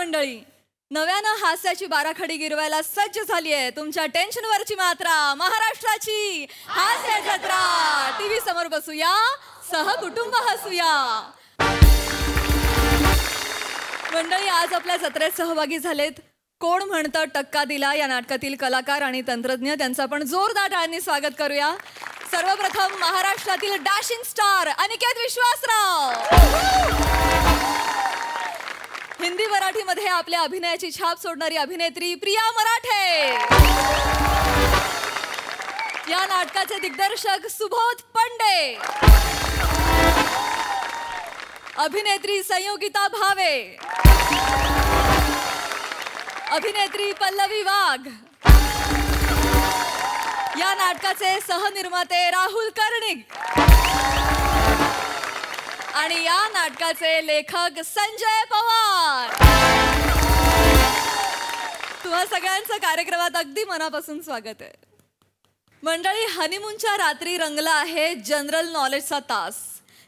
मंडळी, नव्यानं हास्याची बाराखडी गिरवायला सज्ज झाली आहे तुमच्या टेन्शनवरची मात्रा, महाराष्ट्राची हास्य जत्रा. टीव्ही समोर बसूया, सहकुटुंब हसूया. मंडळी, आज आपल्या जत्रेत सहभागी झालेत कोण म्हणतं टक्का दिला या नाटकातील कलाकार आणि तंत्रज्ञ. त्यांचं आपण जोरदार टाळ्यांनी स्वागत करूया. सर्वप्रथम महाराष्ट्रातील डॅशिंग स्टार अनिकेत विश्वासराव. हिंदी मराठीमध्ये आपल्या अभिनयाची छाप सोडणारी अभिनेत्री प्रिया मराठे. या नाटकाचे दिग्दर्शक सुबोध पंडे. अभिनेत्री संयोगिता भावे. अभिनेत्री पल्लवी वाघ. या नाटकाचे सहनिर्माते राहुल कर्णिक आणि या नाटकाचे लेखक संजय पवार. तुम्हा सगळ्यांचं कार्यक्रमात अगदी मनापासून स्वागत आहे. मंडळी, हनीमूनच्या रात्री रंगला आहे जनरल नॉलेजचा तास.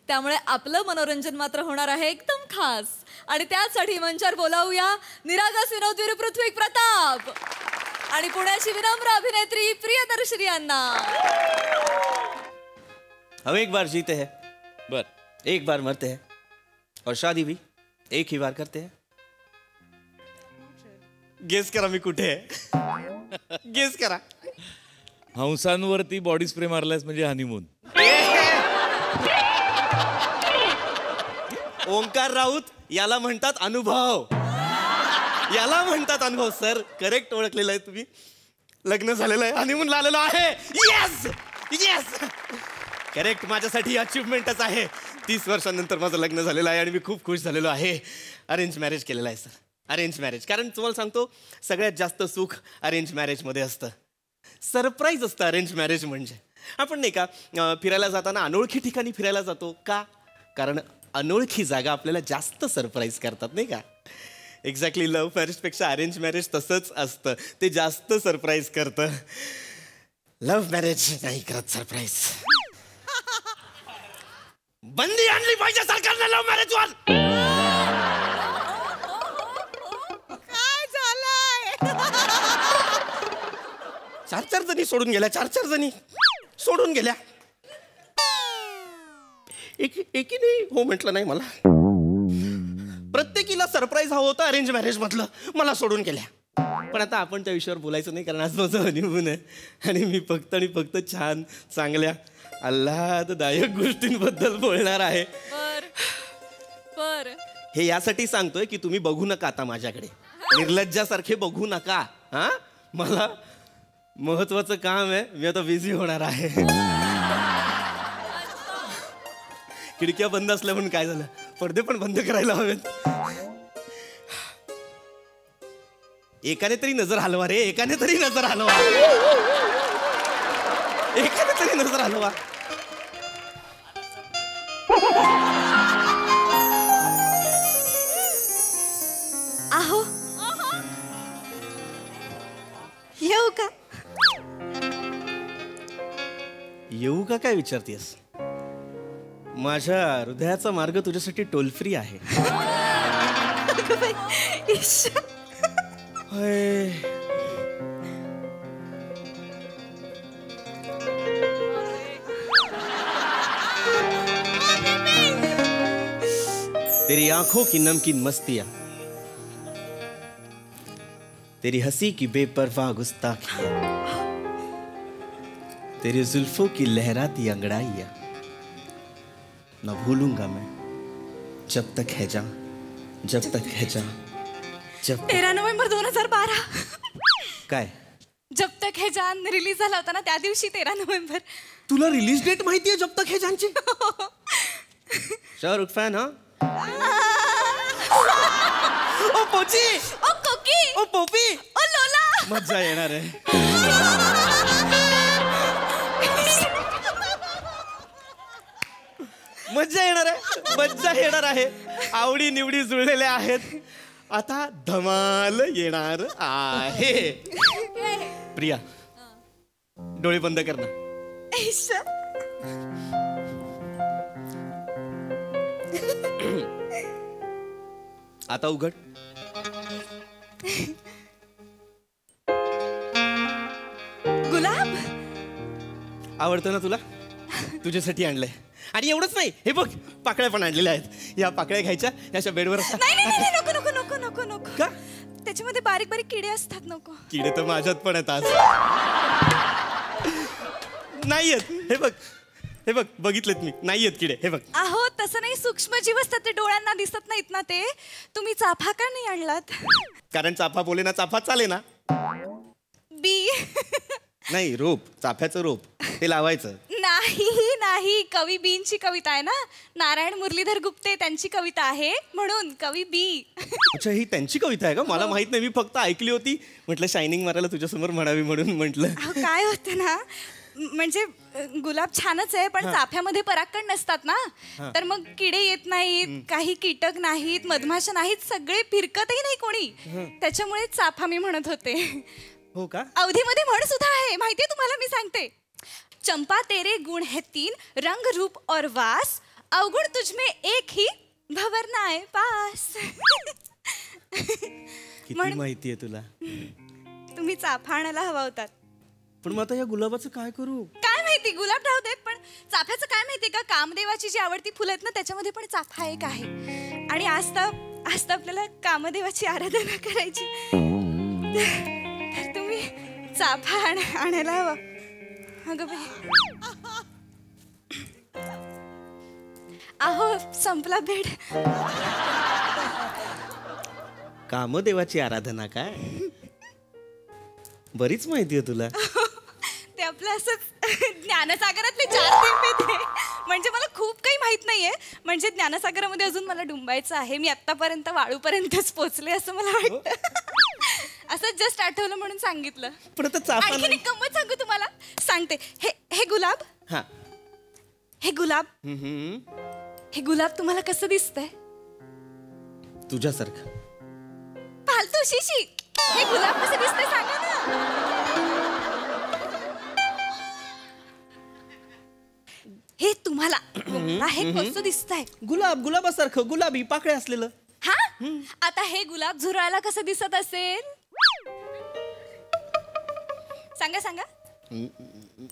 त्यामुळे आपलं मनोरंजन मात्र होणार आहे एकदम खास. आणि त्यासाठी मंचावर बोलावूया निरागस विनोदवीर पृथ्वी प्रताप आणि पुण्याची विनम्र अभिनेत्री प्रियदर्शनी यांना. हम एक बार जीते हैं, बर एक बार मरते हैं और शादी भी एक ही बार करते हैं. गेस करा मी कुठे आहे. गेस करा. हंसांवरती बॉडी स्प्रे मारलास म्हणजे हनीमून. ओंकार राऊत, याला म्हणतात अनुभव. याला म्हणतात अनुभव. सर, करेक्ट ओळखलेलं आहे तुम्ही. लग्न झालेलं आहे, हनीमून आलेलो आहे. Yes yes, correct. माझ्यासाठी अचिव्हमेंटच आहे. 30 वर्षांनंतर माझं लग्न झालेलं आहे आणि मी खूप खुश झालेलो आहे. अरेंज मॅरेज केलेलं आहे सर, अरेंज मॅरेज. कारण तुम्हाला सांगतो, सगळ्यात जास्त सुख अरेंज मॅरेजमध्ये असतं. सरप्राईज असतं अरेंज मॅरेज म्हणजे. आपण नाही का फिरायला जाताना अनोळखी ठिकाणी फिरायला जातो का? कारण अनोळखी जागा आपल्याला जास्त सरप्राईज करतात, नाही का? एक्झॅक्टली लव्ह मॅरेजपेक्षा अरेंज मॅरेज तसंच असतं. ते जास्त सरप्राईज करतं. लव्ह मॅरेज नाही करत सरप्राईज. बंदी आणली पाहिजे सरकारने लव्ह मॅरेजवर. काय झालंय? 4 जणी सोडून गेल्या. 4 जणी सोडून गेल्या. एकीने हो म्हटलं नाही मला. प्रत्येकीला सरप्राईज हवं होतं अरेंज मॅरेज मधलं. मला सोडून गेल्या. पण आता आपण त्या विषयावर बोलायचं नाही, कारण आज माझं हनीमून आहे आणि मी फक्त आणि फक्त छान चांगल्या आल्हाददायक गोष्टींबद्दल बोलणार आहे. बर हे यासाठी सांगतोय की तुम्ही बघू नका आता माझ्याकडे. निर्लज्जासारखे बघू नका. हा, मला महत्वाचं काम आहे. मी आता बिझी होणार आहे. खिडक्या बंद असल्या म्हणून काय झालं, पडदे पण बंद करायला हवेत. एकाने तरी नजर हलवा रे. एकाने तरी नजर हलवा. एकाने तरी नजर हलवा. आहो, येऊ का? येऊ का काय विचारतेस? माझ्या हृदयाचा मार्ग तुझ्यासाठी टोल फ्री आहे. तेरी आंखों की नमकीन मस्तियां, तेरी हंसी की बेपरवाह गुस्ताखियां, तेरी जुल्फों की लहराती अंगड़ाइयां ना भूलूंगा मैं जब तक है जान, जब तक है जान, जब 13 नोव्हेंबर 2012. काय? जब तक है जान रिलीज झाला होता ना, त्या दिवशी 13 नोव्हेंबर. तुला रिलीज डेट माहिती आहे जब तक है जानची? शाहरुख फॅन हा? ओ पोची, ओ कोकी, ओ पोपी, ओ लोला. मजा येणार आहे. मज्जा येणार आहे. मज्जा येणार आहे. आवडी निवडी जुळलेल्या आहेत. आता धमाल येणार आहे. प्रिया, डोळे बंद कर ना. आता उघड. गुलाब आवडतं ना तुला? तुझ्यासाठी आणलंय. आणि एवढंच नाही, हे बघ पाकळ्या पण आणलेल्या आहेत. या पाकळ्या घ्यायच्या, याच्या बेडवर असतात. नाही नाही नाही नको नको नको नको नको. का? त्याच्यामध्ये बारीक बारीक किडे असतात, नको. किडे तर माझ्यात पण आहेत आज. नाही आहेत. हे बघ, हे बघ, बघितलेत मी. नाही आहेत किडे, हे बघ. अहो तसं नाही, सूक्ष्म जीव असतात ते, डोळ्यांना दिसत नाहीत ना ते. तुम्ही चाफा का नाही आणलात? कारण चाफा बोले ना, चाफा चाले ना. बी नाही, रोप, चाफ्याचं रोप ते लावायचं. नाही नाही, कवी बींची कविता आहे ना, नारायण मुरलीधर गुप्ते त्यांची कविता आहे, म्हणून कवी बी. अच्छा, ही त्यांची कविता आहे का? मला माहित नाही, मी फक्त ऐकली होती. म्हटलं शायनिंग मारायला तुझ्यासमोर म्हणावी म्हणून म्हटलं. अहो काय होतं ना, म्हणजे गुलाब छानच आहे, पण चाफ्यामध्ये परागकण नसतात ना, तर मग किडे येत नाहीत, काही कीटक नाहीत, मधमाशा नाहीत, सगळे फिरकतही नाही कोणी, त्याच्यामुळे चाफा मी म्हणत होते. हो का? अवधीमध्ये म्हण सुद्धा आहे, माहितीये तुम्हाला, मी सांगते. चंपा तेरे गुण है तीन, रंग रूप और वास, अवगुण तुझमें एक ही, भंवर नाय पास. किती माहिती आहे तुला? तुम्ही चाफा आणायला हवा होतात. पण मग आता या गुलाबाचं काय करू? काय माहिती, गुलाब राहू देत, पण चाफ्याचं काय माहिती का, कामदेवाची जी आवडती फुलं आहेत ना, त्याच्यामध्ये पण चाफा एक आहे. आणि आज तर आपल्याला कामदेवाची आराधना करायची, तर तुम्ही चाफा आणायला हवा. अगं बाई, अहो संपला बेड. कामदेवाची आराधना काय? बरीच माहिती आहे तुला. ते आपलं असंच ज्ञानसागरातले 4 थेंब येते, म्हणजे मला खूप काही माहित नाहीये, म्हणजे ज्ञानसागरामध्ये अजून मला डुंबायचं आहे. मी आतापर्यंत वाळूपर्यंतच पोहोचले असं मला वाटतं. असं जस्ट आठवलं म्हणून सांगितलं. पण आता चाफा आणखीन एक गंमत सांगू तुम्हाला, सांगते. हे गुलाब, हा. हे गुलाब, हे गुलाब तुम्हाला कसं दिसतंय? तुझ्यासारखं. फालतू शिशी, हे गुलाब कसं दिसतंय सांगा ना. हे तुम्हाला हे कसं दिसतंय? गुलाबासारखं, गुलाबी पाकळ्या असलेलं. हा, आता हे गुलाब झुरळाला कसं दिसत असेल सांगा सांगा.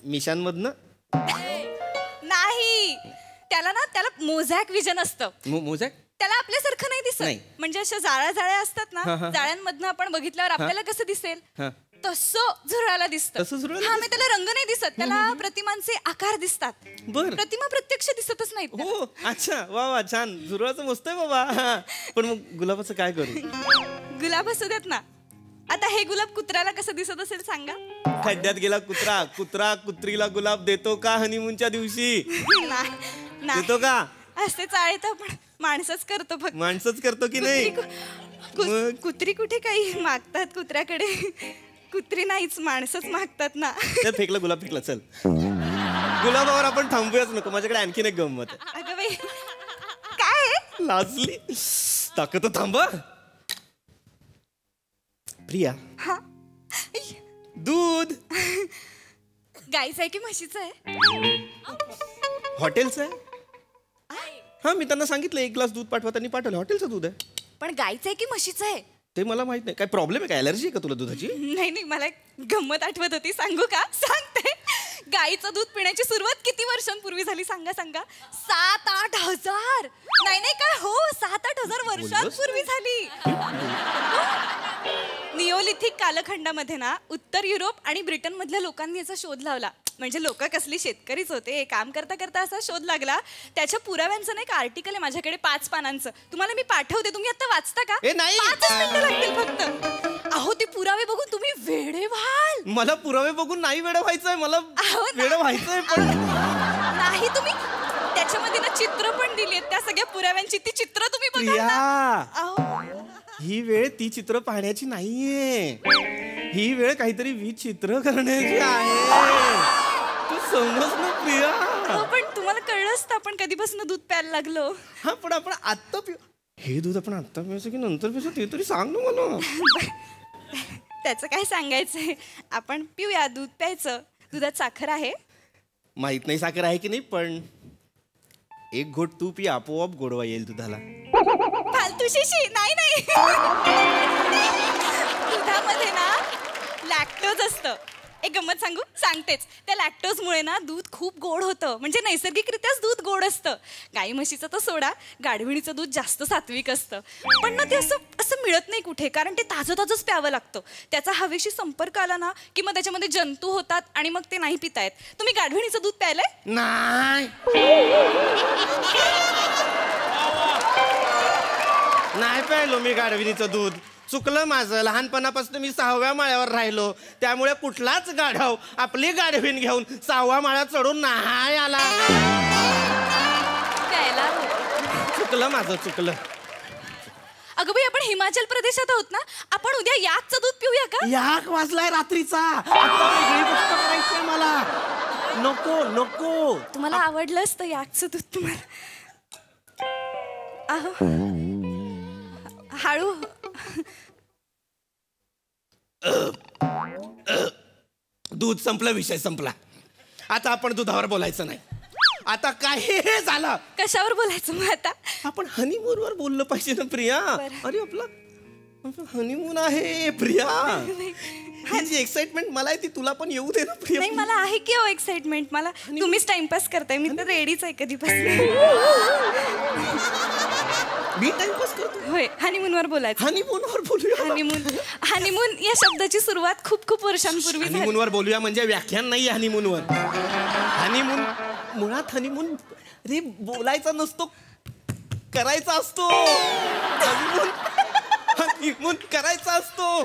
मिशांमधनं. नाही, त्याला मोझॅक विजन असतं. मोजॅक. त्याला आपल्यासारखं नाही दिसत. म्हणजे अशा जाळ्या असतात ना, जाळ्यांमधनं आपण बघितल्यावर आपल्याला कसं दिसेल तसं झुरळाला दिसतं. हा, मी त्याला रंग नाही दिसत, त्याला प्रतिमांचे आकार दिसतात. बर. प्रतिमा प्रत्यक्ष दिसतच नाहीत. हो, अच्छा, वा वा, छान. झुरळाचं मस्त आहे बाबा. पण मग गुलाबाचं काय करू? गुलाब असू देत ना. आता हे गुलाब कुत्र्याला कसं दिसत असेल सांगा. खड्ड्यात गेला कुत्रा, कुत्रा कुत्रीला गुलाब देतो का हनीमूनच्या दिवशी? नाही, देतो का? असते चाळे तर आपण माणसंच करतो फक्त. माणसंच करतो की नाही? कुत्री कुठे काही मागतात कुत्र्याकडे? कुत्री नाहीच, माणसंच मागतात ना. फेकलं गुलाब, फेकलं. चल, गुलाबावर आपण थांबूयाच नको. माझ्याकडे आणखीन एक गंमत आहे. अगं बाई, काय? लाजली. ताकद थांबा. प्रिया, हा, दूध गाईचं आहे की म्हशीचं आहे? हॉटेलचं आहे. हा, मी त्यांना सांगितलं 1 ग्लास दूध पाठवा, त्यांनी पाठवलं. हॉटेलचं दूध आहे. पण गाईचं आहे की म्हशीचं आहे? ते मला माहित नाही. काय प्रॉब्लेम आहे का? अलर्जी आहे का तुला दुधाची? नाही नाही, मला एक गंमत आठवत होती, सांगू का? सांगते. गाईचं दूध पिण्याची सुरुवात किती वर्षांपूर्वी झाली सांगा सांगा? 7-8 हजार. नाही नाही, काय हो, 7-8 हजार वर्षांपूर्वी झाली. निओलिथिक कालखंडामध्ये ना, उत्तर युरोप आणि ब्रिटन मधल्या लोकांनी याचा शोध लावला. म्हणजे लोक कसली शेतकरीच होते, काम करता करता असा शोध लागला. त्याच्या पुराव्यांचं एक आर्टिकल आहे माझ्याकडे 5 पानांचं, तुम्हाला मी पाठवते. तुम्ही आता वाचता का? नाही. 5 मिनिटं लागतील फक्त. अहो, ते पुरावे बघून तुम्ही वेडे व्हाल. मला पुरावे बघून नाही वेडं व्हायचंय, मला वेडं व्हायचंय. पण नाही, तुम्ही त्याच्यामध्ये ना चित्र पण दिली आहेत त्या सगळ्या पुराव्यांची, ती चित्र तुम्ही बघा ना. ही वेळ ती चित्र पाहण्याची नाहीये, ही वेळ काहीतरी विचित्र करण्याची आहे. तू समज ना प्रिया. पण तुम्हाला कळलं असतं आपण कधीपासून दूध प्यायला लागलो. हा, पण आपण आत्ता पिऊ. हे दूध आपण आत्ता पिऊचं की नंतर पिऊचं ते तरी सांग ना मला. त्याचं काय सांगायचंय, आपण पिऊया, दूध प्यायचं. दुधात साखर आहे? माहित नाही साखर आहे की नाही, पण 1 घोट तू पी, आपोआप गोडवा येईल दुधाला. फालतू शिशी. नाही नाही दुधामध्ये ना लॅक्टोज असतं. एक गंमत सांगू सांगतेच. त्या लॅक्टोजमुळे ना दूध खूप गोड होतं. म्हणजे नैसर्गिकरित्याच दूध गोड असतं. गाई म्हशीचं तर सोडा, गाढविणीचं दूध जास्त सात्विक असतं. पण ना ते असं असं मिळत नाही कुठे, कारण ते ताजं ताजंच प्यावं लागतं. त्याचा हवेशी संपर्क आला ना की मग त्याच्यामध्ये जंतू होतात आणि मग ते नाही पिता येत. तुम्ही गाढविणीचं दूध प्यायलंय? नाही नाही प्यायलो मी गाढविणीचं दूध. चुकलं माझं. लहानपणापासून मी 6व्या माळ्यावर राहिलो, त्यामुळे कुठलाच गाढव आपली गाढवीण घेऊन 6व्या माळ्यात चढून नाही आला. प्यायला चुकलं माझं, चुकलं. अगं बाई, आपण हिमाचल प्रदेशात आहोत ना, आपण उद्या याकचं दूध पिऊया का? याक वाजलाय रात्रीचा. आता वेगळी गोष्ट करायचीय मला. नको नको. तुम्हाला आवडलं असतं याकचं दूध तुम्हाला? अहो हळू. दूध संपलं, विषय संपला. आता आपण दुधावर बोलायचं नाही. आता काही झालं. कशावर बोलायचं मग आता? आपण हनीमून वर बोललं पाहिजे ना प्रिया. बरं. अरे आपला हनीमून आहे प्रिया. ही जी एक्साइटमेंट मला आहे ती तुला पण येऊ दे ना प्रिया. नाही, मला आहे की हो एक्साइटमेंट. मला तुम्हीच टाइमपास करताय. मी तर रेडीच आहे कधीपासून. मी टाइमपास करतो. होय, हनीमूनवर बोलायचं. हनीमून वर बोलूया. हनीमून हनीमून या शब्दाची सुरुवात खूप खूप वर्षांपूर्वी झाली. हनीमून वर बोलूया म्हणजे व्याख्यान नाही. हनीमून वर हनीमून मुळात हनीमून रे बोलायचा नसतो, करायचा असतो. हनीमून करायचा असतो.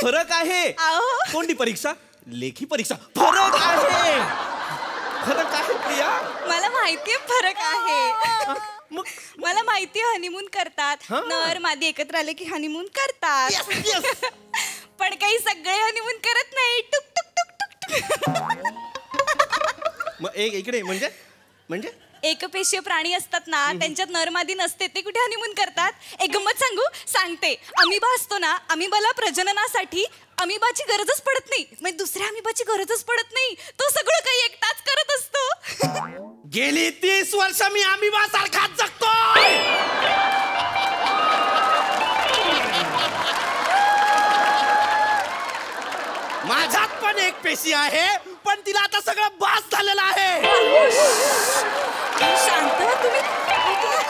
फरक आहे. अहो. कोणती परीक्षा? लेखी परीक्षा. फरक आहे. फरक आहे प्रिया. मला माहितीये फरक आहे. मग मला माहितीये हनीमून करतात. हा. नर मादी एकत्र आले की हनीमून करतात. Yes, yes. पण काही सगळे हनीमून करत नाही. टुक टुक टुक टुक टुक. मग एक इकडे म्हणजे एकपेशीय प्राणी असतात ना, त्यांच्यात नरमादी नसते, ते कुठे हनीमून करतात? एक गंमत सांगते. अमिबा असतो ना, अमिबाला प्रजननासाठी अमिबाची गरजच पडत नाही. म्हणजे दुसऱ्या अमिबाची गरजच पडत नाही. तो सगळं काही एकटाच करत असतो. गेली 30 वर्ष मी अमिबा सारखाच जगतोय. माझ्यात पण एक पेशी आहे, पण तिला आता सगळं बास झालेलं आहे. शांत व्हा तुम्ही.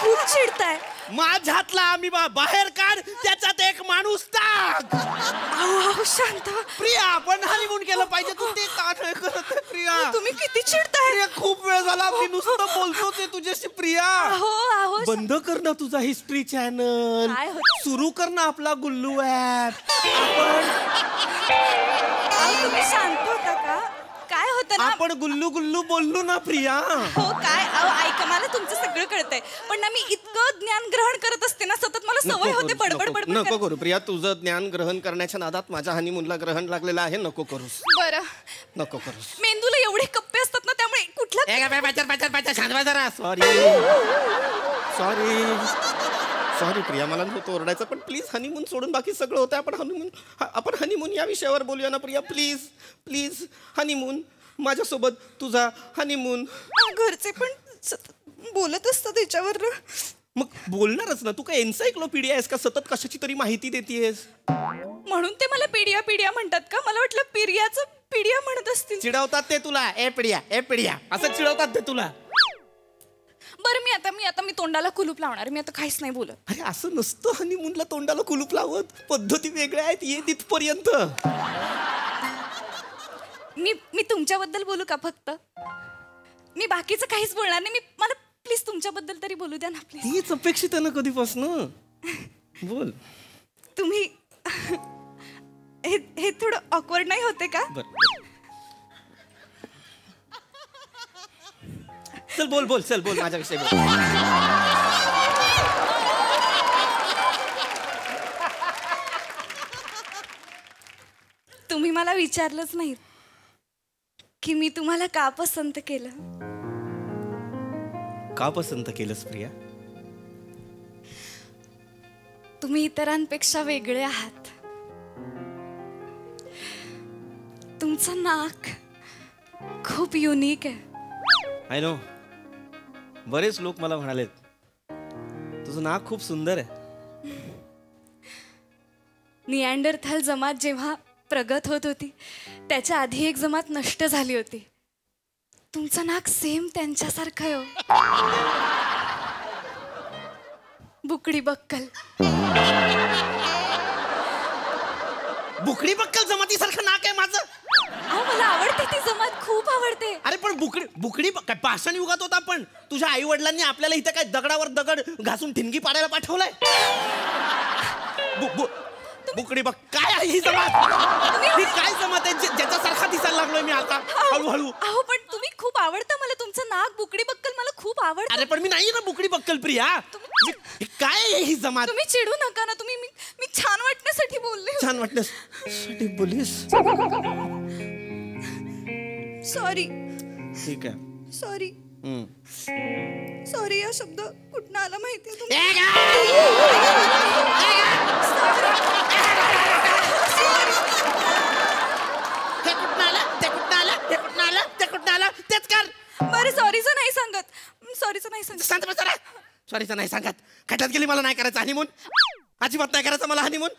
खूप चिडताय. माझ्यातला अमिबा बाहेर काढ, त्याच्यात एक माणूस टाक. अहो, शांत व्हा. प्रिया, आपण हनीमून केलं पाहिजे. तू ते का नाही करत आहे, प्रिया? तुम्ही किती चिडताय. प्रिया, खूप वेळ झाला मी नुसतं बोलतोच आहे तुझ्याशी. प्रिया, अहो बंद कर ना तुझा हिस्ट्री चॅनल. काय होतं? सुरू कर ना आपला गुल्लू ऍप. आपण तुम्ही शांत होता का? काय होतं ना, आपण गुल्लू गुल्लू बोललो ना प्रिया. हो काय? अहो ऐका, मला तुमचं सगळं कळतंय, पण ना मी इतकं ज्ञान ग्रहण करत असते ना, सतत मला सवय होते बडबड बडबड नको करायची. करू प्रिया. तुझं ज्ञान ग्रहण करण्याच्या नादात माझ्या हनीमूनला ग्रहण लागलेलं आहे. नको करूस, बरं, नको करूस. मेंदूला एवढे कप्पे असतात ना, त्यामुळे कुठला सॉरी प्रिया, मला नव्हतं ओरडायचं. पण प्लीज हनीमून सोडून बाकी सगळं होतं. आपण हनीमून या विषयावर बोलूया ना प्रिया. प्लीज प्लीज हनीमून, माझ्यासोबत तुझा हनीमून. घरचे पण सतत बोलत असतात त्याच्यावर. मग बोलणारच ना. तू काय एन्सायक्लोपीडिया आहेस का? सतत कशाची तरी माहिती देतेस. म्हणून ते मला पिडिया पिडिया म्हणतात का? मला वाटलं पिरियाचं पिडिया म्हणत असतील. चिडवतात ते तुला. ए पिडिया असं चिडवतात ते तुला. बरं, मी तोंडाला कुलूप लावणार. मी आता काहीच नाही बोलत. अरे असं नसतं हनीमूनला तोंडाला कुलूप लावत. पद्धती वेगळ्या आहेत. ये तिथपर्यंत. मी तुमच्याबद्दल बोलू का फक्त? मी बाकीचं काहीच बोलणार नाही. मला प्लीज तुमच्याबद्दल तरी बोलू द्या ना प्लीज. तीच अपेक्षित आहे ना कधीपासून. बोल. तुम्ही हे थोडं ऑकवर्ड नाही होते का? चल बोल माझ्याविषयी बोल. तुम्ही मला विचारलंच नाही की मी तुम्हाला का पसंत केलं. का पसंत केलंस प्रिया? तुम्ही इतरांपेक्षा वेगळे आहात. तुमचं नाक खूप युनिक आहे. I know. बरेच लोक मला म्हणालेत तुझं नाक खूप सुंदर आहे. निअँडरथल जमात जेव्हा प्रगत होत होती त्याच्या आधी एक जमात नष्ट झाली होती. तुमचं नाक सेम त्यांच्यासारखं आहे हो. बुकडी बक्कल. बुकडी बक्कल जमातीसारखं नाक आहे माझं. अहो मला आवडते ती जमात, खूप आवडते. अरे पण बुकडी काय पाषाण युगात होता. पण तुझ्या आई वडिलांनी आपल्याला इथं काय दगडावर दगड घासून ठिणगी पाडायला पाठवलंय. बुकडी बघ काय आहे ही जमात. ही काय जमात आहे ज्याच्यासारखा दिसायला लागलोय मी आता हळूहळू. अहो पण तुम्ही खूप आवडतं मला तुमचं नाक. बुकडी बक्कल मला खूप आवडतं. अरे पण मी नाही ना बुकडी बक्कल प्रिया. काय आहे ही जमात. तुम्ही चिडू नका ना. तुम्ही मी छान वाटण्यासाठी बोलले. छान वाटण्यासाठी बोलीस. सॉरी. ठीक आहे. सॉरी. सॉरी या शब्द कुठनं आला माहितीये तेच कर. बरं सॉरीचं नाही सांगत. सॉरीचं नाही सांगत. सॉरीचं नाही सांगत. खड्यात गेली. मला नाही करायचं हनीमून. अजिबात नाही करायचं मला हनीमून.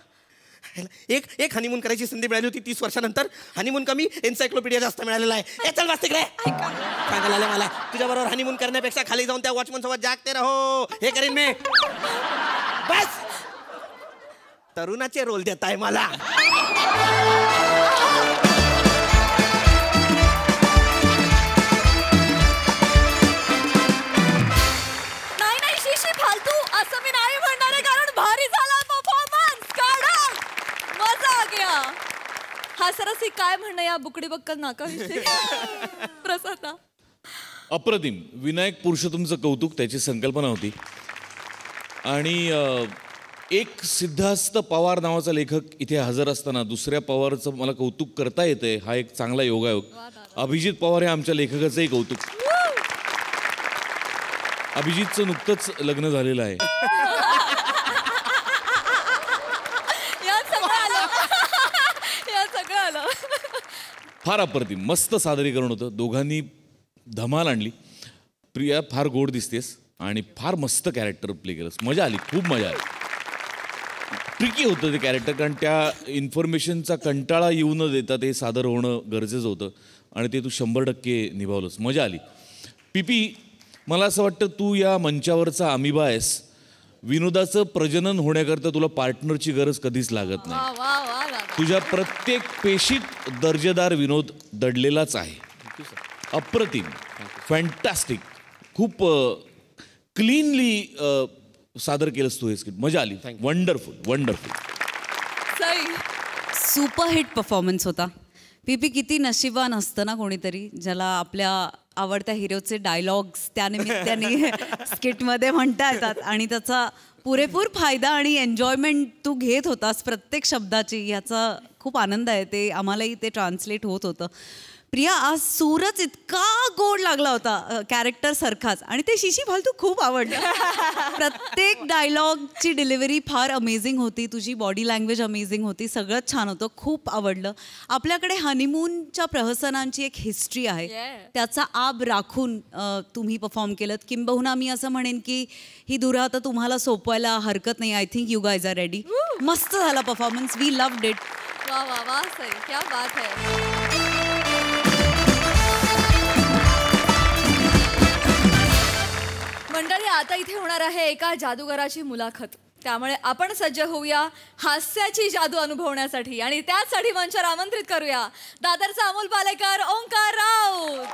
एक हनीमून करायची संधी मिळाली होती 30 वर्षानंतर. हनीमून कमी एन्सायक्लोपीडिया जास्त मिळालेला आहे. चल वाचते रे. सांगायला आलं मला तुझ्याबरोबर हनीमून करण्यापेक्षा खाली जाऊन त्या वॉचमन सोबत जागते रहो. हे करीन मी. बस तरुणाचे रोल देताय मला. नाही शिशी फालतू असं मी नाही म्हणणार आहे, कारण भारी झाला परफॉर्मन्स. मजा आ गया. हा सरसी काय म्हणणं या बुकडी बक्कल नाकाविषयी प्रसादा. अप्रतिम. विनायक पुरुषोत्तमचं कौतुक, त्याची संकल्पना होती. आणि एक सिद्धार्थ पवार नावाचा लेखक इथे हजर असताना दुसऱ्या पवारचं मला कौतुक करता येतंय, हा एक चांगला योगायोग. अभिजित पवार हे आमच्या लेखकाचंही कौतुक. अभिजितचं नुकतंच लग्न झालेलं आहे. फार अप्रतिम मस्त सादरीकरण होतं. दोघांनी धमाल आणली. प्रिया फार गोड दिसतेस आणि फार मस्त कॅरेक्टर प्ले केलंस. मजा आली, खूप मजा आली. ट्रिकी होतं ते कॅरेक्टर, कारण त्या इन्फॉर्मेशनचा कंटाळा येऊ न देता ते सादर होणं गरजेचं होतं आणि ते तू 100% निभावलंस. मजा आली. पीपी, मला असं वाटतं तू या मंचावरचा अमिबा आहेस. विनोदाचं प्रजनन होण्याकरता तुला पार्टनरची गरज कधीच लागत नाही. तुझ्या प्रत्येक पेशीत दर्जेदार विनोद दडलेलाच आहे. अप्रतिम, फॅन्टॅस्टिक, खूप क्लीनली सादर केलंस तू हे स्किट. मजा आली. Wonderful wonderful. सुपरहिट परफॉर्मन्स होता. पीपी किती नशिबान असतं ना कोणीतरी ज्याला आपल्या आवडत्या हिरोचे डायलॉग्स त्यानिमित्ताने स्किटमध्ये म्हणता येतात आणि त्याचा पुरेपूर फायदा आणि एन्जॉयमेंट तू घेत होतास प्रत्येक शब्दाची. ह्याचा खूप आनंद आहे. ते आम्हालाही ते ट्रान्सलेट होत होतं. प्रिया, आज सूरच इतका गोड लागला होता कॅरेक्टर सारखाच. आणि ते शिशी फालतू खूप आवडलं. प्रत्येक डायलॉगची डिलिव्हरी फार अमेझिंग होती. तुझी बॉडी लँग्वेज अमेझिंग होती. सगळंच छान होतं. खूप आवडलं. आपल्याकडे हनीमूनच्या प्रहसनांची एक हिस्ट्री आहे. त्याचा आब राखून तुम्ही परफॉर्म केलं. किंबहुना मी असं म्हणेन की ही धुरा आता तुम्हाला सोपवायला हरकत नाही. I think you guys are ready. मस्त झाला परफॉर्मन्स. We loved it. वाह वाह वाह, सही, क्या बात है. मंडळी, आता इथे होणार आहे एका जादूगाराची मुलाखत. त्यामुळे आपण सज्ज होऊया हास्याची जादू अनुभवण्यासाठी आणि त्यासाठी मंचावर आमंत्रित करूया दादरचा अमोल पालेकर, ओंकार राऊत,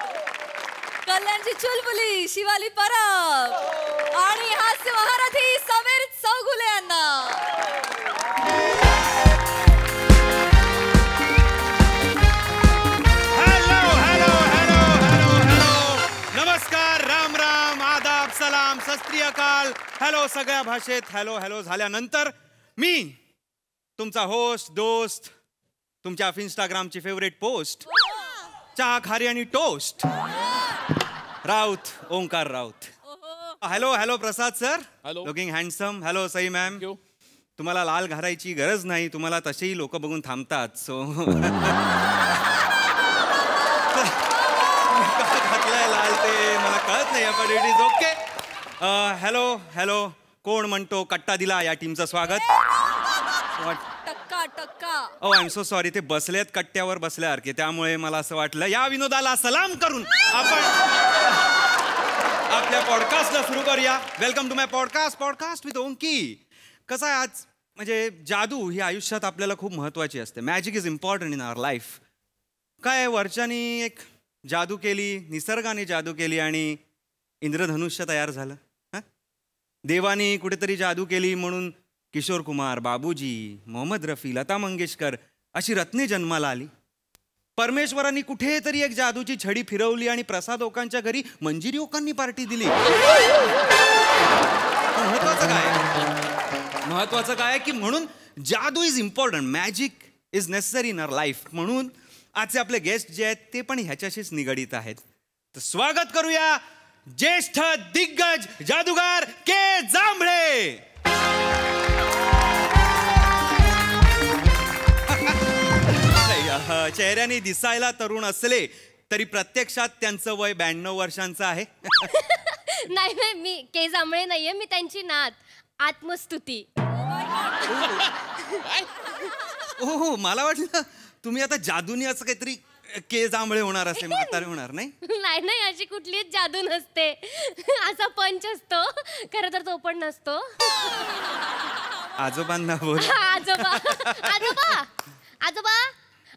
कल्याणची चुलबुली शिवाली परब आणि हास्य महारथी समीर चौगुले यांना. नमस्कार, राम राम, आदाब, सलाम, सत श्री अकाल, हॅलो सगळ्या भाषेत हॅलो हॅलो झाल्यानंतर मी तुमचा होस्ट, दोस्त, तुमच्या इंस्टाग्रामची फेवरेट पोस्ट, चहा खारी आणि toast, Raut, Omkar Raut. Hello hello Prasad sir, looking handsome. Hello Sai ma'am. तुम्हाला लाल घालायची गरज नाही, तुम्हाला तसेही लोक बघून थांबतात. सो लाल ते मला कळत नाही, पण it is okay. Hello hello, कोण म्हणतो कट्टा दिला या टीमचं स्वागत. ओ आय एम सो सॉरी, ते बसलेत कट्ट्यावर बसल्यासारखे, त्यामुळे मला असं वाटलं या विनोदाला सलाम करून आपण आपल्या पॉडकास्टला सुरू करूया. Welcome to my podcast with Onki. कसं आहे आज, म्हणजे जादू ही आयुष्यात आपल्याला खूप महत्वाची असते. Magic is important in our life. काय वर्षांनी एक जादू केली, निसर्गाने जादू केली आणि इंद्रधनुष्य तयार झालं. देवाने कुठेतरी जादू केली म्हणून किशोर कुमार, बाबूजी, मोहम्मद रफी, लता मंगेशकर अशी रत्ने जन्माला आली. परमेश्वरांनी कुठेतरी एक जादूची छडी फिरवली आणि प्रसाद ओकांच्या घरी मंजिरी ओकांनी पार्टी दिली. महत्वाचं काय की म्हणून जादू is important, magic is necessary in our life. म्हणून आजचे आपले गेस्ट जे आहेत ते पण ह्याच्याशीच निगडीत आहेत. तर स्वागत करूया ज्येष्ठ दिग्गज जादूगार के जांभळे. चेहऱ्याने दिसायला तरुण असले तरी प्रत्यक्षात त्यांचं वय 92 वर्षांचं आहे. नाही नाही, मी के जांभळे नाहीये, मी त्यांची नात आत्मस्तुती. हो, मला वाटलं तुम्ही आता जादूनी असं काहीतरी के जांभळे होणार, असे म्हातारे होणार. नाही नाही नाही, अशी कुठलीच जादू नसते. असा पंच असतो, खरं तर तो पण नसतो. आजोबांना बोल. आजोबा आजोबा आजोबा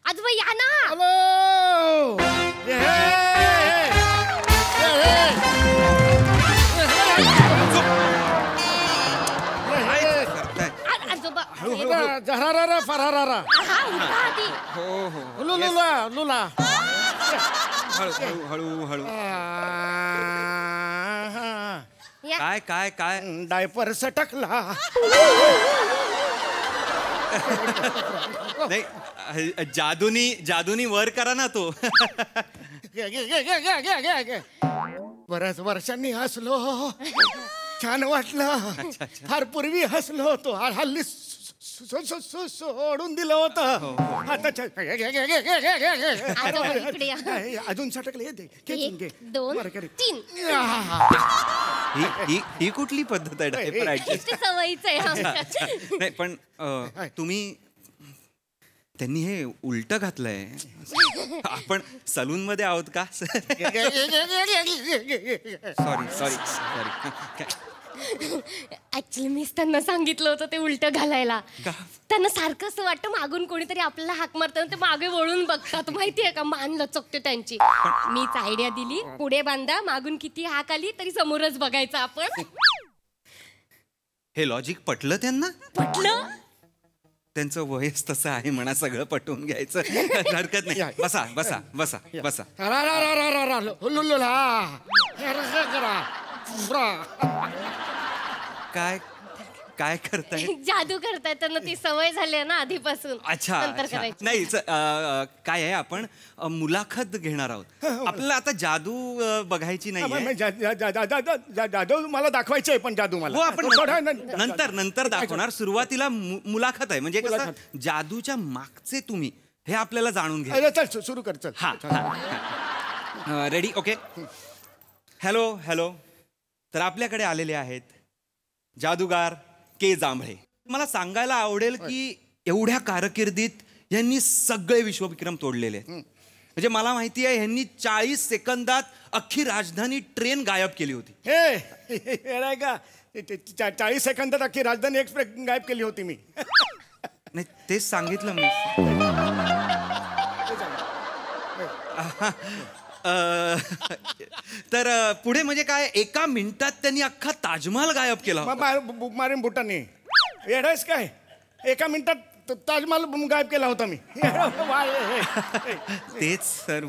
आजोबा या ना. आजोबा जहरारा फरारारा. हा, उठा आधी. लुला लुला. हळू. या. काय काय काय डायपर सटकला. नाही, जादूनी वर करा ना तो. बऱ्याच वर्षांनी हसलो, छान वाटलं. फार पूर्वी हसलो होतो, हल्ली सोडून दिलं होतं. आता आजोबा इकडे या. अजून सटकले. 1 2 3. ही कुठली पद्धत आहे डायपर ऍडजस्ट? ते सवयीच आहे आमच्या. नाही पण तुम्ही त्यांनी हे उलट घातलंय. आपण सलून मध्ये आहोत का? सॉरी. ऍक्च्युली मीच त्यांना सांगितलं होतं ते उलट घालायला. त्यांना सारखं असं वाटतं मागून कोणीतरी आपल्याला हाक मारताना ते मागे वळून बघतात. माहितीये का, मान लचकते त्यांची. मीच आयडिया दिली, पुढे बांधा, मागून किती हाक आली तरी समोरच बघायचं आपण. हे लॉजिक पटलं त्यांना? पटलं. त्यांचं वयच तसं आहे म्हणा, सगळं पटवून घ्यायचं हरकत नाही. बसा. काय करताय? जादू करताय, त्यांना ती सवय झाली आहे ना आधीपासून. अच्छा. नाही काय आहे, आपण मुलाखत घेणार आहोत. आपल्याला आता जादू बघायची नाही. जादू मला दाखवायची आहे, पण जादू मला. हो, आपण नंतर दाखवणार. सुरुवातीला मुलाखत आहे, म्हणजे कसं जादूच्या मागचे तुम्ही हे आपल्याला जाणून घ्या. चल सुरू कर. चल. हा. रेडी? ओके. हॅलो. तर आपल्याकडे आलेले आहेत जादूगार के जांभळे. मला सांगायला आवडेल की एवढ्या कारकिर्दीत यांनी सगळे विश्वविक्रम तोडलेले आहेत. म्हणजे मला माहिती आहे यांनी 40 सेकंदात अख्खी राजधानी ट्रेन गायब केली होती. हे का 40 सेकंदात अख्खी राजधानी एक्सप्रेस गायब केली होती मी. नाही, तेच सांगितलं मी. तर पुढे म्हणजे काय, 1 मिनिटात त्यांनी अख्खा ताजमहाल गायब केला. मारेन बुटाने. येडायस काय, 1 मिनिटात ताजमहाल गायब केला होता मी. तेच सर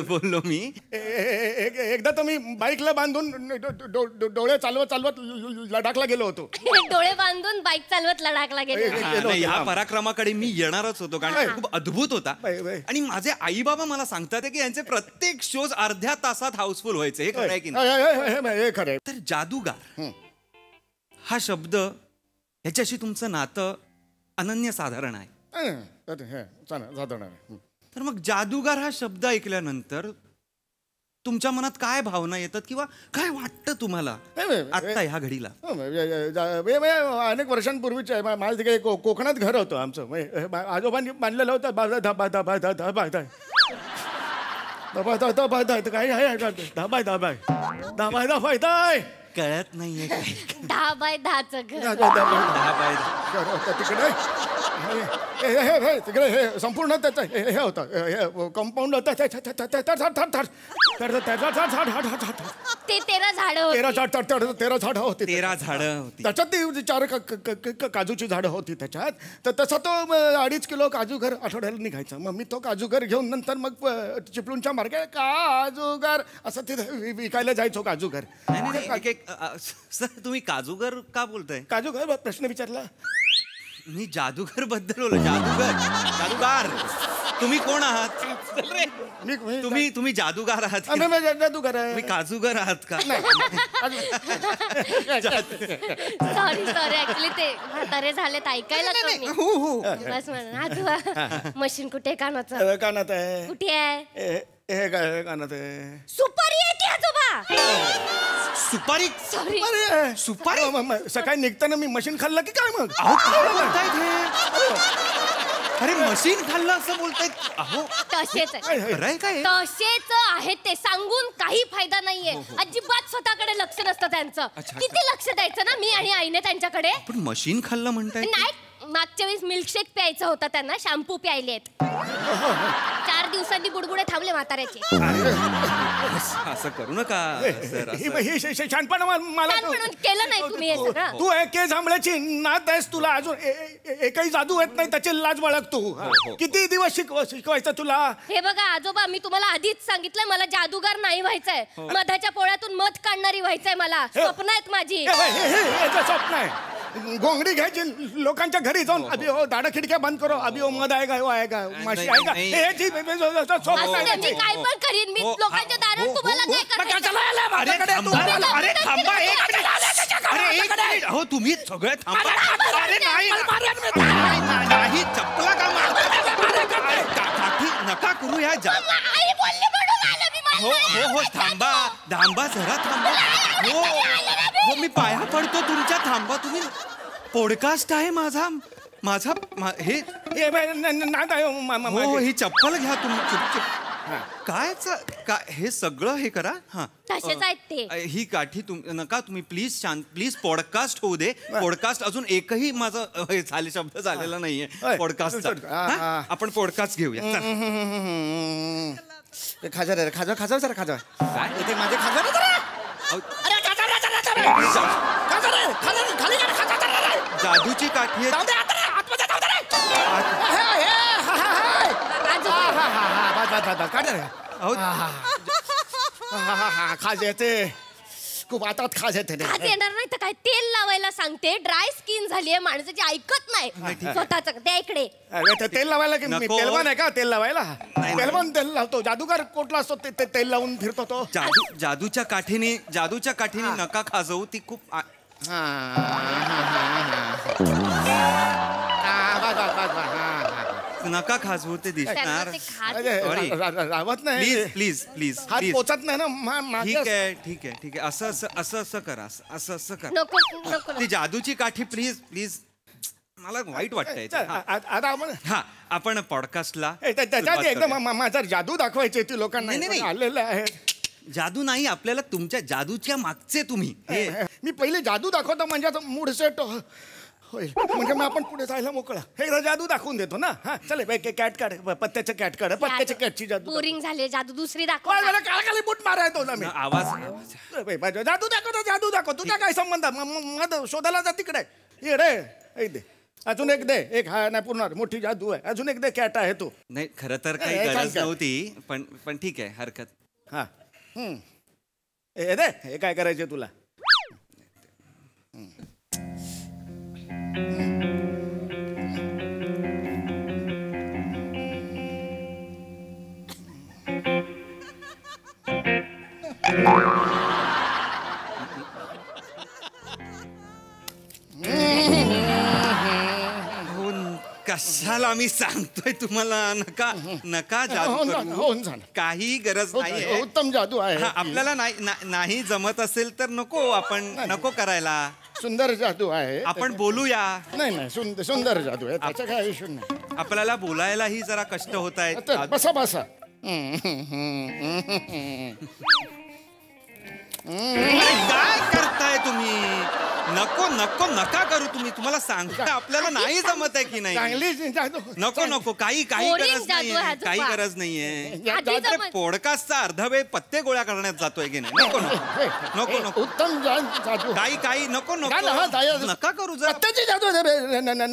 बोललो मी. एकदा तर मी बाईकला बांधून डोळे चालवत लडाखला गेलो होतो. डोळे बांधून बाईक चालवत लडाखला गेलो. या पराक्रमाकडे मी येणारच होतो, कारण खूप अद्भुत होता. आणि माझे आई बाबा मला सांगतात की यांचे प्रत्येक शोज अर्ध्या तासात हाऊसफुल व्हायचे. हे खरं आहे की नाही? खरं. तर जादूगार हा शब्द, ह्याच्याशी तुमचं नातं अनन्यसाधारण आहे. साधारण. तर मग जादूगार हा शब्द ऐकल्यानंतर तुमच्या मनात काय भावना येतात किंवा काय वाटतं तुम्हाला आत्ता ह्या घडीला? अनेक वर्षांपूर्वीच आहे. माझं तिकडे कोकणात घर होतं आमचं. आजोबांनी बांधलेलं होतं. काय कळत नाहीये काय? 10 बाय 10चं घर. 10 बाय 10. तिकडे तिकडे हे संपूर्ण त्याचं हे होतं कंपाऊंड होतं. ते 13 झाडं होती. 13 झाडं होती. 13 झाडं होती. त्याच्यात ती 4 काजूची झाडं होती त्याच्यात. तर तसा तो 2.5 किलो काजूगर आठवड्याला निघायचा. मग मी तो काजूगर घेऊन नंतर मग चिपळूणच्या मार्गे काजूगर असं तिथे विकायला जायचो. काजूगर. नाही, सर तुम्ही काजूगर का बोलताय? काजूगर प्रश्न विचारला मी जादूगर बद्दल बोललो. जादूगार. तुम्ही कोण आहात? तुम्ही जादूगार आहात? जादूगर आहे. तुम्ही काजूगर आहात का? सॉरी ऍक्च्युली ते म्हातारे झालेत ऐकायला कमी. बस म्हणा. आजोबा मशीन कुठे कानाचं? कानात आहे. कुठे आहे? हे काय कानात आहे. सुपारी आहे की आजोबा? सुपारी? सॉरी. सुपारी? सकाळी निघताना मी मशीन खाल्लं की काय मग? अरे मशीन खाल्लं असं बोलतायत? अहो तसेच आहे. खरंय काय? तसेच आहे ते. सांगून काही फायदा नाहीये. अजिबात स्वतःकडे लक्ष नसतं त्यांचं. किती लक्ष द्यायचं ना मी आणि आईने त्यांच्याकडे. पण मशीन खाल्लं म्हणताय? नाही, मागच्या वेळेस मिल्कशेक प्यायचा होता त्यांना. शॅम्पू प्यायलेत. 4 दिवसांनी बुडबुडे थांबले म्हाताऱ्याचे. असं करू नका सर. छानपणा मला छानपण केलं नाही तुम्ही हे सगळं. तू एके जांभळ्याची नात आहेस. तुला अजून एकही जादू येत नाही त्याची लाज बाळग तू. किती दिवस शिकवायचं तुला? हे बघा आजोबा, मी तुम्हाला आधीच सांगितलंय मला जादूगार नाही व्हायचंय. मधाच्या पोळ्यातून मध काढणारी व्हायचंय मला. स्वप्न आहेत माझी. हे स्वप्न आहे. घोंगडी घ्यायची लोकांच्या घरी जाऊन अभि हो दाडा खिडक्या बंद करो. अभि हो मध आहे का? आहे का? माशी आहे का? हे असं नाही, मी काय पण करीन. मी लोकांच्या दारात तुम्हाला काय करायचं? अरे थांबा एक मिनिट. हो तुम्ही सगळे थांबा. अरे नाही चप्पला का काठी नका करू या. आई बोलली म्हणून आलं मी. हो थांबा जरा थांबा. हो मी पाया पडतो तुमच्या. थांबा तुम्ही. पॉडकास्ट आहे माझा हे नाद आहे. हो ही चप्पल घ्या तुम्ही. काय हे सगळं हे करा. हा तसेच आहेत ते. ही काठी नका तुम्ही प्लीज. प्लीज पॉडकास्ट होऊ दे. पॉडकास्ट अजून एकही माझा शब्द झालेला नाहीये पॉडकास्टचा. आपण पॉडकास्ट घेऊया. खाजा खाजा जरा खाजा. काय इथे माझे खाजा. जादूची काठी आहे. खाज येते खूप. आता खाज येते. खाज येणार नाही तर काय. तेल लावायला सांगते. ड्राय स्किन झालीये माणसाची. ऐकत नाही स्वतःच. त्या इकडे तेल लावायला की तेलवान आहे का? तेल लावायला तेलवान तेल लावतो. जादूगार कोटला असतो ते तेल लावून फिरतो तो. जादूच्या काठीने नका खाजवू. ती खूप नका खाजवू. ते दिसणार. रावत नाही. प्लीज हात पोचत नाही ना. ठीक आहे असं करा. असं करा. नको. ती जादूची काठी प्लीज. मला वाईट वाटतंय. आता आपण पॉडकास्टला त्याच्यात एकदम माझा जादू दाखवायचे ती लोकांना आलेलं आहे. जादू नाही आपल्याला. तुमच्या जादूच्या मागचे तुम्ही. मी पहिले जादू दाखवतो म्हणजे मूड सेट होईल. म्हणजे मग आपण पुढे जायला मोकळा. हे जादू दाखवून देतो ना. हा चल कॅट काढ. पत्त्याचं कॅट काढ. पत्त्याच्या कॅटची जादू. बोरिंग झाले. जादू दुसरी दाखव. खाली बूट मारायचो ना मी. आवाज जादू दाखव. तुझा काय संबंध? मग शोधायला जा तिकडे. ये रे एक दे. अजून एक दे. एक हा नाही पूर्ण मोठी जादू आहे. अजून एक दे. कॅट आहे तो. नाही खरं तर काही गरज नव्हती. पण ठीक आहे हरकत. हा हे दे. हे काय करायचे तुला? कशाला मी सांगतोय तुम्हाला, नका नका जादू होऊन करू. जाणार, होऊन जाणार. काही गरज नाहीये. उत्तम जादू आहे. हा, आपल्याला नाही जमत असेल तर नको, आपण नको करायला. सुंदर जादू आहे. आपण बोलूया. नाही सुंदर जादू आहे, त्याचा काय इशू नाही. आपल्याला बोलायलाही जरा कष्ट होत आहेत. आता बसा काय करताय तुम्ही? नको नको नका करू तुम्ही. तुम्हाला सांगता आपल्याला नाही जमत आहे की नाही. चांगली जादू. नको काही Boring गरज जादू नाहीये. आहे, काही आजोबा. गरज नाहीये. आधी जमत. पॉडकास्टचा अर्धा वेळ पत्ते गोळा करण्यात जातोय की नाही. नको उत्तम जादू. काही नको नका करू जरा. पत्त्याची जादू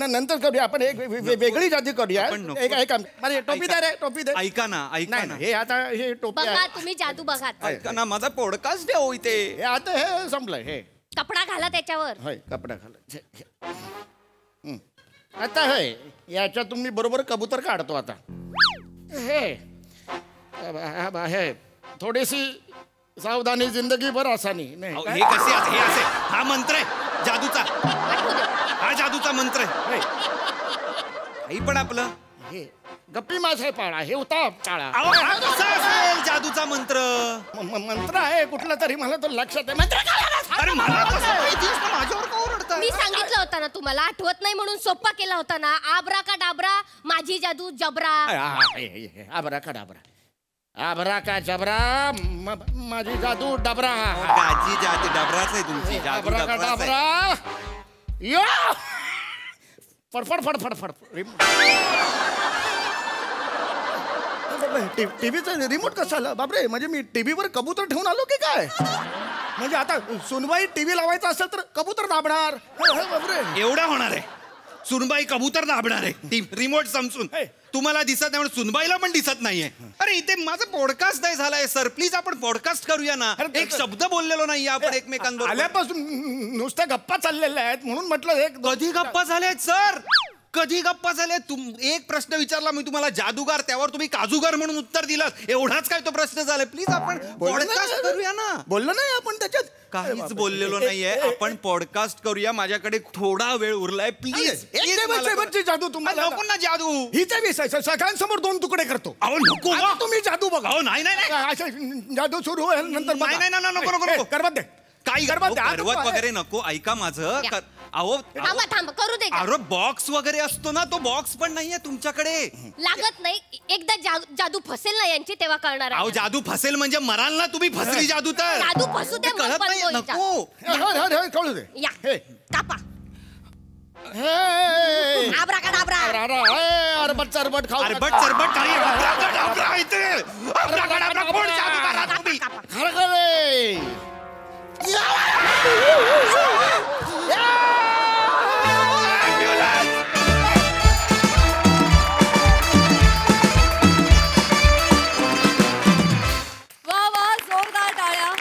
नंतर करूया आपण. एक वेगळी जादू करूया. आपण नको. एक टोपी दे रे, टोपी दे. ऐका ना हे आता हे टोपी बघा आहे. तुम्ही जादू बघा. ऐका ना, माझा पॉडकास्ट द्या हो इथे. हे आता हे संपलंय. हे कपडा घाला त्याच्यावर. होय कपडा घाला. आता हे याच्यातून मी बरोबर कबूतर काढतो. आता हे थोडीशी सावधानी जिंदगी भर आसानी. अहो, हे असे हा मंत्र आहे जादूचा. हा जादूचा मंत्र आहे. काही पण आपलं हे गप्पी माझे पाळा, हे उताप टाळा. अहो, हा कसा असेल जादूचा मंत्र? मंत्र आहे कुठला तरी, मला तो लक्षात आहे. मंत्र काय? अरे मला कसं माहिती असतं? माझ्यावर का ओरडताय? मी सांगितलं होतं ना तुम्हाला, आठवत नाही म्हणून सोप्पा केला होता ना. आबरा का डाबरा, माझी जादू जबरा. आबरा का डाबरा, आबरा का जबरा, माझी जादू डबरा. गाजी जादू डबराच आहे तुमची. जादू आबरा का डबराच आहे. डाबरा. यो फडफड फडफड टीव्हीचं रिमोट कसं आलं बापरे? म्हणजे मी टीव्हीवर कबूतर ठेवून आलो की काय? म्हणजे आता सुनबाई टीव्ही लावायचा असेल तर कबूतर दाबणार. बापरे, एवढा होणार आहे. सुनबाई कबूतर दाबणार आहे रिमोट समजून. तुम्हाला दिसत नाही म्हणून सुनबाईला पण दिसत नाहीये. अरे इथे माझं पॉडकास्ट नाही झालाय सर. प्लीज आपण पॉडकास्ट करूया ना. एक शब्द बोललेलो नाहीये आपण एकमेकांबरोबर. आल्यापासून नुसत्या गप्पा चाललेल्या आहेत म्हणून म्हटलं एक कधी गप्पा झाल्यात सर? कधी गप्पा झाले? एक प्रश्न विचारला मी तुम्हाला जादूगार, त्यावर तुम्ही काजूगार म्हणून उत्तर दिलं. एवढाच काय तो प्रश्न झालाय? प्लीज आपण पॉडकास्ट करूया ना. बोललो नाही आपण त्याच्यात. काहीच बोललेलो नाहीये. आपण पॉडकास्ट करूया. माझ्याकडे थोडा वेळ उरलाय. प्लीज जादू तुम्हाला नको ना जादू. हिचे विषय सगळ्यांसमोर 2 तुकडे करतो. अहो नको. आता तुम्ही जादू बघा. अहो नाही. जादू सुरू होईल नंतर नको. करवत दे. काही करवत वगैरे नको. ऐका माझं. अहो थांबा करू दे. अरे बॉक्स वगैरे असतो ना, तो बॉक्स पण नाहीये तुमच्याकडे. लागत नाही. एकदा जादू फसेल ना यांची तेव्हा कळणार आहे. अहो जादू फसेल म्हणजे मराल ना तुम्ही. फसली जादू तर. जादू फसू दे, मग कळत पण नाही. बोलचा. नको. कळू दे. या कापा. हे आबरा का डाबरा. अरबट चरबट खाऊ. अरबट चरबट काही अब्राकडाब्रा इथे. अब्राकडाब्रा कोण जादूगार आहात तुम्ही? खरं खरे. वा वा, जोरदार टाळ्या.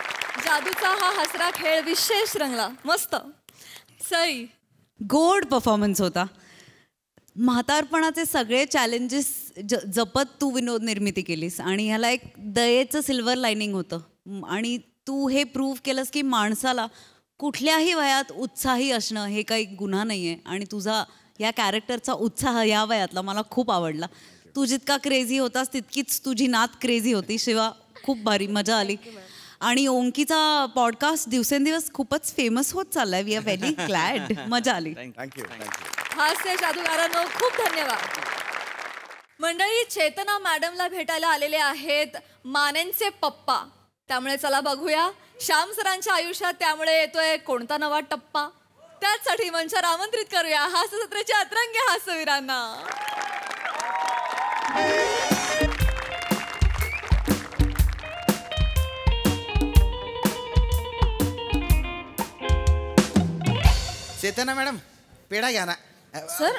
जादूचा हा हसरा खेळ विशेष रंगला. मस्त. सई, गोड परफॉर्मन्स होता. म्हातारपणाचे सगळे चॅलेंजेस जपत तू विनोद निर्मिती केलीस आणि ह्याला एक दयेचं सिल्वर लाइनिंग होतं. आणि तू हे प्रूव्ह केलंस की माणसाला कुठल्याही वयात उत्साही असणं हे काही गुन्हा नाही आहे. आणि तुझा या कॅरेक्टरचा उत्साह या वयातला मला खूप आवडला. तू जितका क्रेझी होतास तितकीच तुझी नात क्रेझी होती. शिवा, खूप भारी मजा आली. आणि ओंकीचा पॉडकास्ट दिवसेंदिवस खूपच फेमस होत चाललाय. We are very glad. मजा आली. थँक्यू. हास्य जादूगारांनो खूप धन्यवाद. मंडळी, चेतना मॅडमला भेटायला आलेले आहेत मानेंचे पप्पा. त्यामुळे चला बघूया श्याम सरांच्या आयुष्यात त्यामुळे येतोय कोणता नवा टप्पा. त्याचसाठी मंचावर आमंत्रित करूया हास्य सत्राच्या अतरंगी हास्यवीरांना. चेतना मॅडम, पेढा घ्या ना. सर?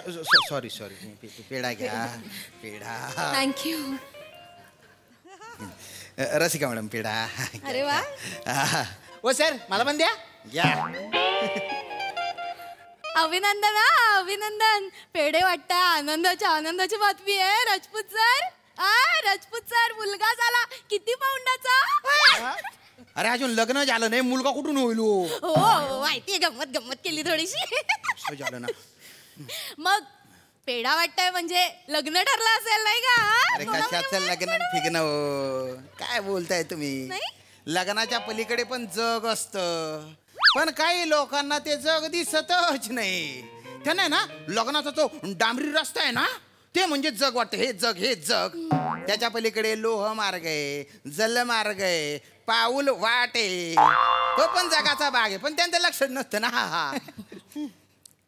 सॉरी पेढा घ्या. पेढा. थँक्यू. रसिका मॅडम पेढा. अरे वा. ओ सर, मला पण द्या. घ्या. अभिनंदन अभिनंदन. पेढे वाटतं आनंदाची बातमी आहे. राजपूत सर मुलगा झाला. किती पाऊंडाचा? अरे अजून लग्न झालं नाही, मुलगा कुठून होईल? हो माहितीये, गंमत केली थोडीशी. झालं ना. मग पेढा वाटतंय म्हणजे लग्न ठरलं असेल नाही का अरे कशाचं लग्न फिगणं हो, काय बोलताय तुम्ही? नाही? लग्नाच्या पलीकडे पण जग असतं, पण काही लोकांना ते जग दिसतच नाही. त्यांना ना लग्नाचा तो डांबरी रस्ता आहे ना, ते म्हणजे जग वाटतं. हे जग, हे जग. त्याच्या पलीकडे लोह मार्ग आहे, जल मार्ग आहे, पाऊल वाट आहे, तो पण जगाचा भाग आहे, पण त्यांचं लक्ष नसतं ना.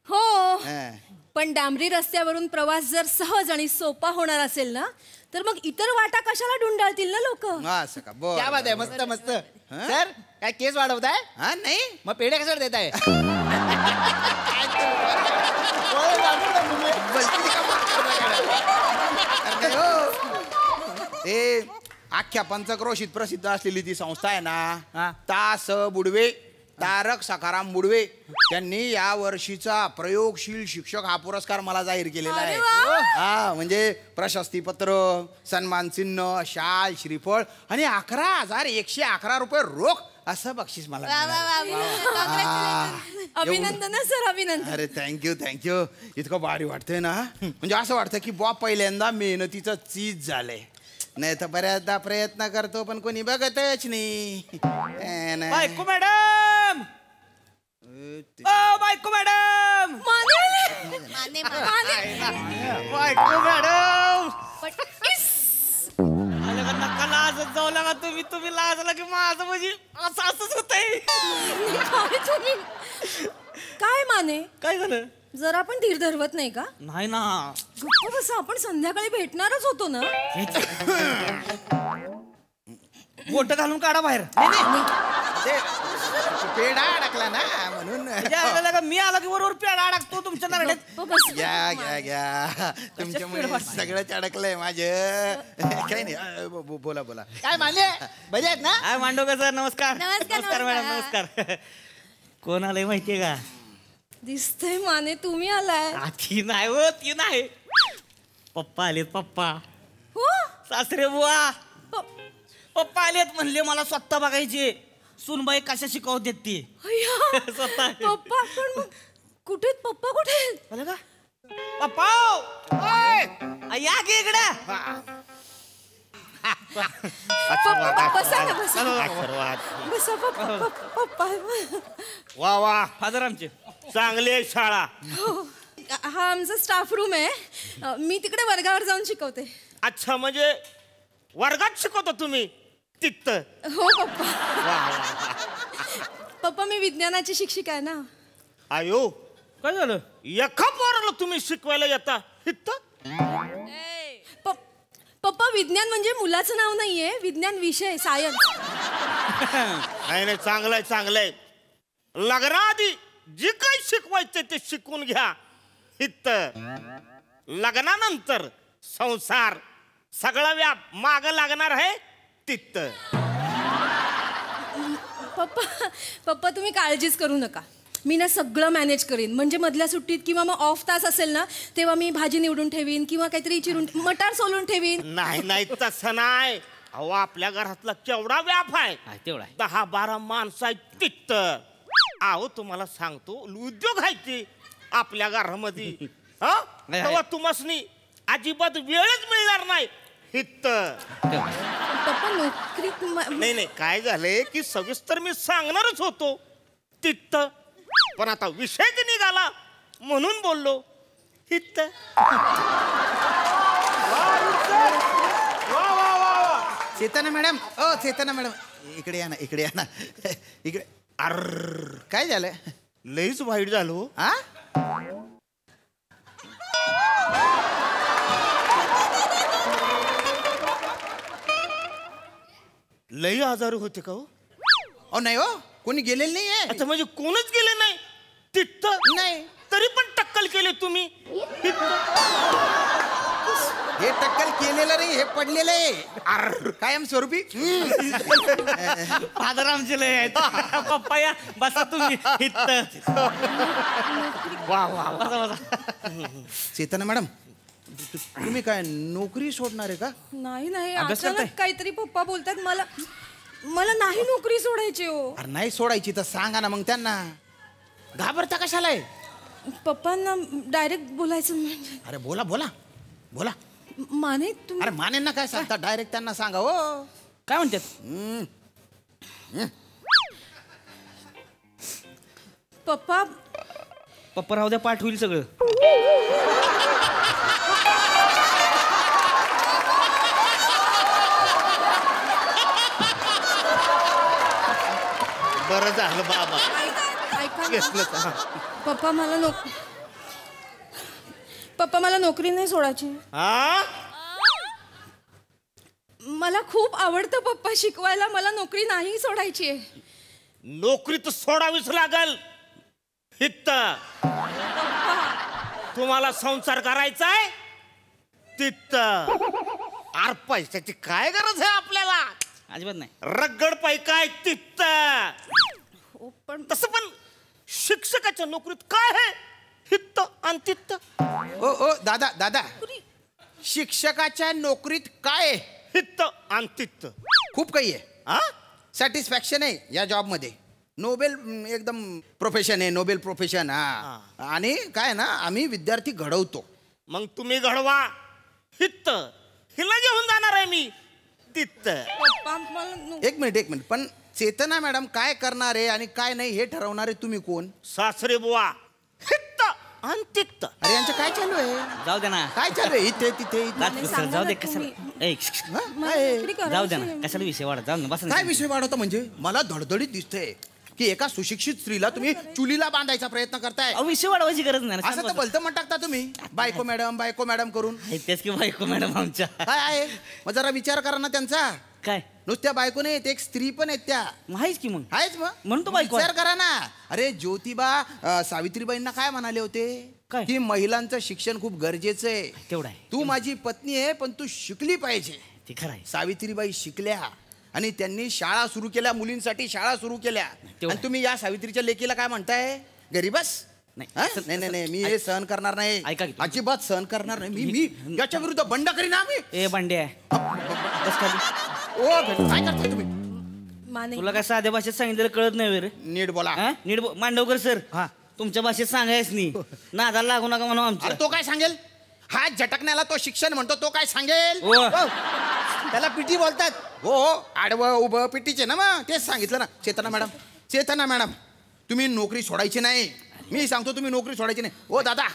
हो हा. पण डांबरी रस्त्यावरून प्रवास जर सहज आणि सोपा होणार असेल ना, तर मग इतर वाटा कशाला ढुंढाळतील ना लोक. असं का? बरं, क्या बात आहे, बरं, मस्त मस्त. सर काय केस वाढवताय? हा नाही मग पेढे कशाला देताय? ते अख्ख्या पंचक्रोशीत प्रसिद्ध असलेली ती संस्था आहे हा. ना, तास बुडवे, तारक सखाराम बुडवे, त्यांनी या वर्षीचा प्रयोगशील शिक्षक हा पुरस्कार मला जाहीर केलेला आहे. हा म्हणजे प्रशस्ती पत्र, सन्मान चिन्ह, शाल, श्रीफळ आणि 11,111 रुपये रोख असं बक्षीस मला मिळालं. अभिनंदन सर, अभिनंदन. अरे थँक्यू थँक्यू. इतकं भारी वाटतंय ना, म्हणजे असं वाटतं की बॉ पहिल्यांदा मेहनतीचं चीज झालंय. नाही तर बऱ्याचदा प्रयत्न करतो पण कोणी बघतच नाही. बायको मॅडम, ओ बायको मॅडम, माने बायको मॅडम. नका लाजत जाऊ लागा तुम्ही लाजला की माझं म्हणजे असंच होतंय. काय माने, काय झालं? जरा पण धीर धरवत नाही का? नाही ना, गप्प बसा, आपण संध्याकाळी भेटणारच होतो ना. बोट घालून काढा बाहेर. पेढा अडकला ना म्हणून. मी आला की बरोबर पेढा अडकतो तुमच्या नरड्यात. घ्या घ्या घ्या, तुमच्यामुळे सगळंच अडकलंय माझं. काही नाही, बोला बोला. काय मानले बरे आहेत ना? काय मांडवकर सर, नमस्कार. नमस्कार, मॅडम, नमस्कार. कोण आलंय माहितीये का? दिसतंय माने तुम्ही आलाय. ती नाही हो, ती नाही. पप्पा आलेत, पप्पा. हो सासरे बुवा पप्पा आलेत, म्हणले मला स्वतः बघायचे सूनबाई कशा शिकवतात ती. अय्या, स्वतः. पप्पा पण मग कुठे आहेत? पप्पा कुठे आहेत? आलं का? पप्पा ओय! या की इकडे. बसा ना, बसा. बसा पप्पा. वा वा, फादर आमचे. चांगली शाळा. हो, हा आमचा स्टाफ रूम आहे. मी तिकडे वर्गावर जाऊन शिकवते. अच्छा, म्हणजे वर्गात शिकवतो तुम्ही तिथं? हो पप्पा. पप्पा मी विज्ञानाची शिक्षिका आहे ना. आयो, काय झालं? एका पोराला तुम्ही शिकवायला येता इथं? पप्पा विज्ञान म्हणजे मुलाचं नाव नाहीये, विज्ञान विषय, सायन्स. नाही, चांगलंय चांगलंय. लग्नाआधी जे काही शिकवायचं ते शिकून घ्या इथं. लग्नानंतर संसार सगळा व्याप माग लागणार आहे तिथं. पप्पा तुम्ही काळजीच करू नका, मी ना सगळं मॅनेज करीन. म्हणजे मधल्या सुट्टीत किंवा मग ऑफ तास असेल ना, तेव्हा मी भाजी निवडून ठेवीन किंवा काहीतरी चिरून मटार सोलून ठेवीन. नाही तसं नाही. अहो, आपल्या घरातला केवढा व्याप आहे. तेवढा 10-12 माणसं आहेत तिथं. अहो तुम्हाला सांगतो, उद्योग आहे ते आपल्या घरामध्ये. तेव्हा तुम्हासनी अजिबात वेळच मिळणार नाही इथं. पप्पा नोकरीत नाही, काय झालंय की सविस्तर मी सांगणारच होतो तिथं, पण आता विषयच निघाला म्हणून बोललो इथं. चेतना मॅडम, ओ चेतना मॅडम, इकडे या ना, इकडे या ना, इकडे. अर्र, काय झालं? लईच वाईट झालो. हा, लई आजारी होते का हो? ओ नाही हो, कोणी गेलेलं नाहीये. अच्छा, म्हणजे कोणच गेले नाही तिथं? नाही. तरी पण टक्कल केले तुम्ही. हे टक्कल केलेलं नाही, हे पडलेलं आहे कायम स्वरूपी. फादर आमचे लय आहेत. पप्पा या, बसा तुम्ही इथं. वा वा, बसा. चेतना मॅडम, तुम्ही काय नोकरी सोडणार आहे का? नाही अचानक काहीतरी पप्पा बोलतात. मला नाही नोकरी सोडायची हो. अरे नाही सोडायची तर सांगा ना मग त्यांना, घाबरता कशाला आहे? पप्पांना डायरेक्ट बोलायचं म्हणजे अरे बोला बोला बोला. माने तुम्ही अरे मानेंना काय सांगता, डायरेक्ट त्यांना सांगा. हो काय म्हणतात? पप्पा पप्पा राहू द्या, पाठ होईल सगळं. बरं झालं बाबा ऐका घेतलं तर. हा. पप्पा मला नोकरी नाही सोडायची. हा मला खूप आवडतं पप्पा शिकवायला, मला नोकरी नाही सोडायची आहे. नोकरी तर सोडावीच लागल. हित्त तुम्हाला संसार करायचाय तित्त. आर पैशाची काय गरज आहे आपल्याला? अजिबात नाही. रगड पाय काय तित्त. हो, पण तसं पण शिक्षकाच्या नोकरीत काय आहे? हित्त आणि तित्त. ओ ओ दादा दादा, शिक्षकाच्या नोकरीत काय आहे? हित्त आणि तित्त. खूप काही आहे. हा सॅटिस्फॅक्शन आहे या जॉबमध्ये. नोबेल एकदम प्रोफेशन आहे, नोबेल प्रोफेशन. हा आणि काय ना, आम्ही विद्यार्थी घडवतो. मग तुम्ही घडवा. हित्त हिला घेऊन जाणार आहे मी. तित्त. पप्पा मला एक मिनिट पण चेतना मॅडम काय करणार आहे आणि काय नाही हे ठरवणारे तुम्ही कोण? सासरे बुवा. हित्त आणि तित्त. अरे यांचं काय चालू आहे? जाऊ दे ना. काय चालू आहे इथे तिथे इथे? राजपुत्र, जाऊ दे. कशाला हा? काय आहे? जाऊ दे ना, कशाला विषय वाढत. जाऊ ना, बस ना. काय विषय वाढवता म्हणजे? मला धडधडीत दिसतंय की एका सुशिक्षित स्त्रीला तुम्ही चुलीला बांधायचा प्रयत्न करताय. अहो, विषय वाढवायची गरज नाही ना. असं तर भलतं म्हण टाकता तुम्ही. बायको मॅडम करून. तेच की बायको मॅडम आमच्या. काय आहे मग जरा विचार करा ना त्यांचा. काय नुसत्या बायको नाही, एक स्त्री पण आहेत त्या. आहेच की मग. आहेच मग म्हणतो बायको. विचार करा ना. अरे ज्योतिबा सावित्रीबाईंना काय म्हणाले होते? काय? की महिलांचं शिक्षण खूप गरजेचं आहे. तेवढं आहे. तू माझी पत्नी आहे पण तू शिकली पाहिजे. ते खरं आहे. सावित्रीबाई शिकल्या आणि त्यांनी शाळा सुरू केल्या, मुलींसाठी शाळा सुरू केल्या. तेवढं. आणि तुम्ही या सावित्रीच्या लेकीला काय म्हणताय? गरीबस. नाही. हा? नाही मी हे सहन करणार नाही. ऐका की. अजिबात सहन करणार नाही. मी याच्या विरुद्ध बंड करीन आम्ही. ए बंड्या, बस खाली. ओ काय करताय तुम्ही? माने तुला काय साध्या भाषेत सांगितलेलं कळत नाही रे? नीट बोला. हा? नीट मांडवकर सर. हा. तुमच्या भाषेत सांगायच नाही. नादाला लागू नका म्हणून आमच्या. अरे तो काय सांगेल? हा झटकण्याला तो शिक्षण म्हणतो. तो काय सांगेल? हो. हो. त्याला पिटी बोलतात. हो आडवं उभं पिटीचे ना. मग तेच सांगितलं ना. चेतना मॅडम तुम्ही नोकरी सोडायची नाही. मी सांगतो तुम्ही नोकरी सोडायची नाही. ओ दादा,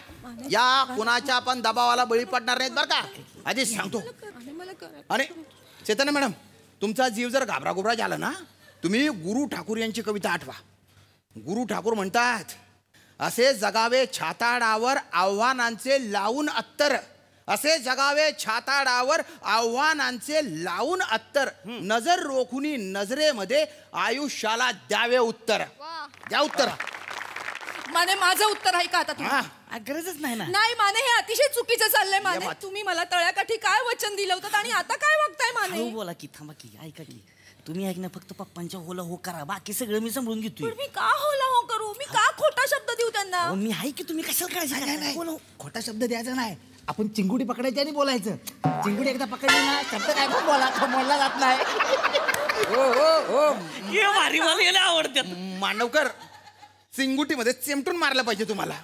या कुणाच्या पण दबावाला बळी पडणार नाहीत बरं का, आधीच सांगतो. आणि चेतना मॅडम तुमचा जीव जर घाबरागुबरा झाला ना, तुम्ही गुरु ठाकूर यांची कविता आठवा. गुरु ठाकूर म्हणतात, असे जगावे छाताडावर आव्हानांचे लावून अत्तर. असे जगावे छाताडावर आव्हानांचे लावून अत्तर. नजर रोखुनी नजरेमध्ये आयुष्याला द्यावे उत्तर. द्या उत्तर. माने माझं उत्तर आहे का आता तुम्ही? हा. गरजच नाही ना. नाही माने, हे अतिशय चुकीचं चाललंय माने. बात. तुम्ही मला तळ्याकाठी काय वचन दिलं होतं आणि आता काय वागताय माने? हळू बोला की, थांबा की, ऐका की. तुम्ही ऐक ना, फक्त पप्पांच्या होला हो करा, बाकी सगळं मी सांभाळून घेतोय. पण मी का होला हो करू? मी का खोटा शब्द देऊ त्यांना? अहो, मी आहे की, तुम्ही कशाला करायचं? बोला. खोटा शब्द द्यायचा नाही. आपण चिंगुडी पकडायची आणि बोलायचं. चिंगुडी एकदा पकडली ना, शब्द काय पण बोला, तो मोडला जात नाही. हे भारी मला याला आवडतात. मांडवकर, चिंगुटीमध्ये चिमटून मारलं पाहिजे तुम्हाला.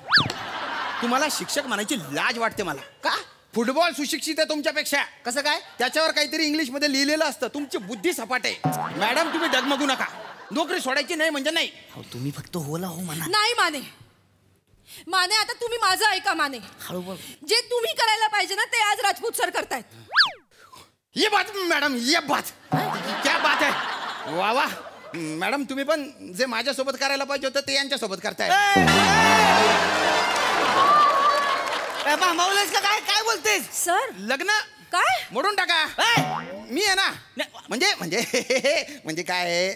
तुम्हाला शिक्षक म्हणायची लाज वाटते मला. का? फुटबॉल सुशिक्षित आहे तुमच्यापेक्षा. कसं काय? त्याच्यावर काहीतरी इंग्लिशमध्ये लिहिलेलं असतं. तुमची बुद्धी सपाट आहे. मॅडम तुम्ही डगमगू नका. नोकरी सोडायची नाही म्हणजे नाही. अहो, तुम्ही फक्त होला हो म्हणा. नाही माने. माने आता तुम्ही माझं ऐका माने. हळू बोल. जे तुम्ही करायला पाहिजे ना ते आज राजपूत सर करतायत. ये बात मॅडम, ये बात. क्या बात आहे. वा वा मॅडम, तुम्ही पण जे माझ्यासोबत करायला पाहिजे होतं ते यांच्यासोबत करताय. मामावलेस का काय? काय बोलतेस? सर लग्न काय मोडून टाका. मी आहे ना. म्हणजे म्हणजे म्हणजे काय आहे,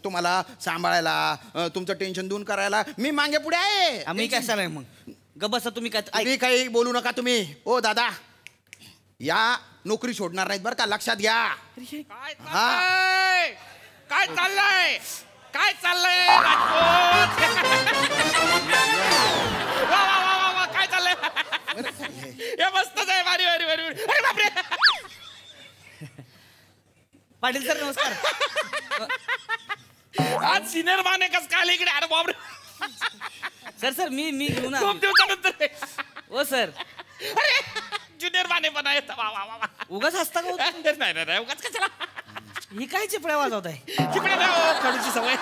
तुम्हाला सांभाळायला, तुमचं टेन्शन दूर करायला मी मागे पुढे आहे. आम्ही काय सांगाय मग? गबसा तुम्ही काय? तुम्ही काही बोलू नका तुम्ही. ओ दादा, या नोकरी सोडणार नाहीत बरं का, लक्षात घ्या. काय चाललंय? काय चाललंय राजपूत? वा वा वा वा वा, काय चाललंय? हे मस्तच आहे. भारी भारी भारी. अरे बापरे. पाटील सर नमस्कार. आज सिनियर माने कस काय इकडे? अरे बापरे. सर मी घेऊन आलो. खूप दिवसानंतर हो सर. ज्युनियर माने पण आहेत. वा वा वा. उगाच हसता का हो? नाही उगाच कशाला. ही काय चिपळ्या वाजवत आहे? कडूची सवय.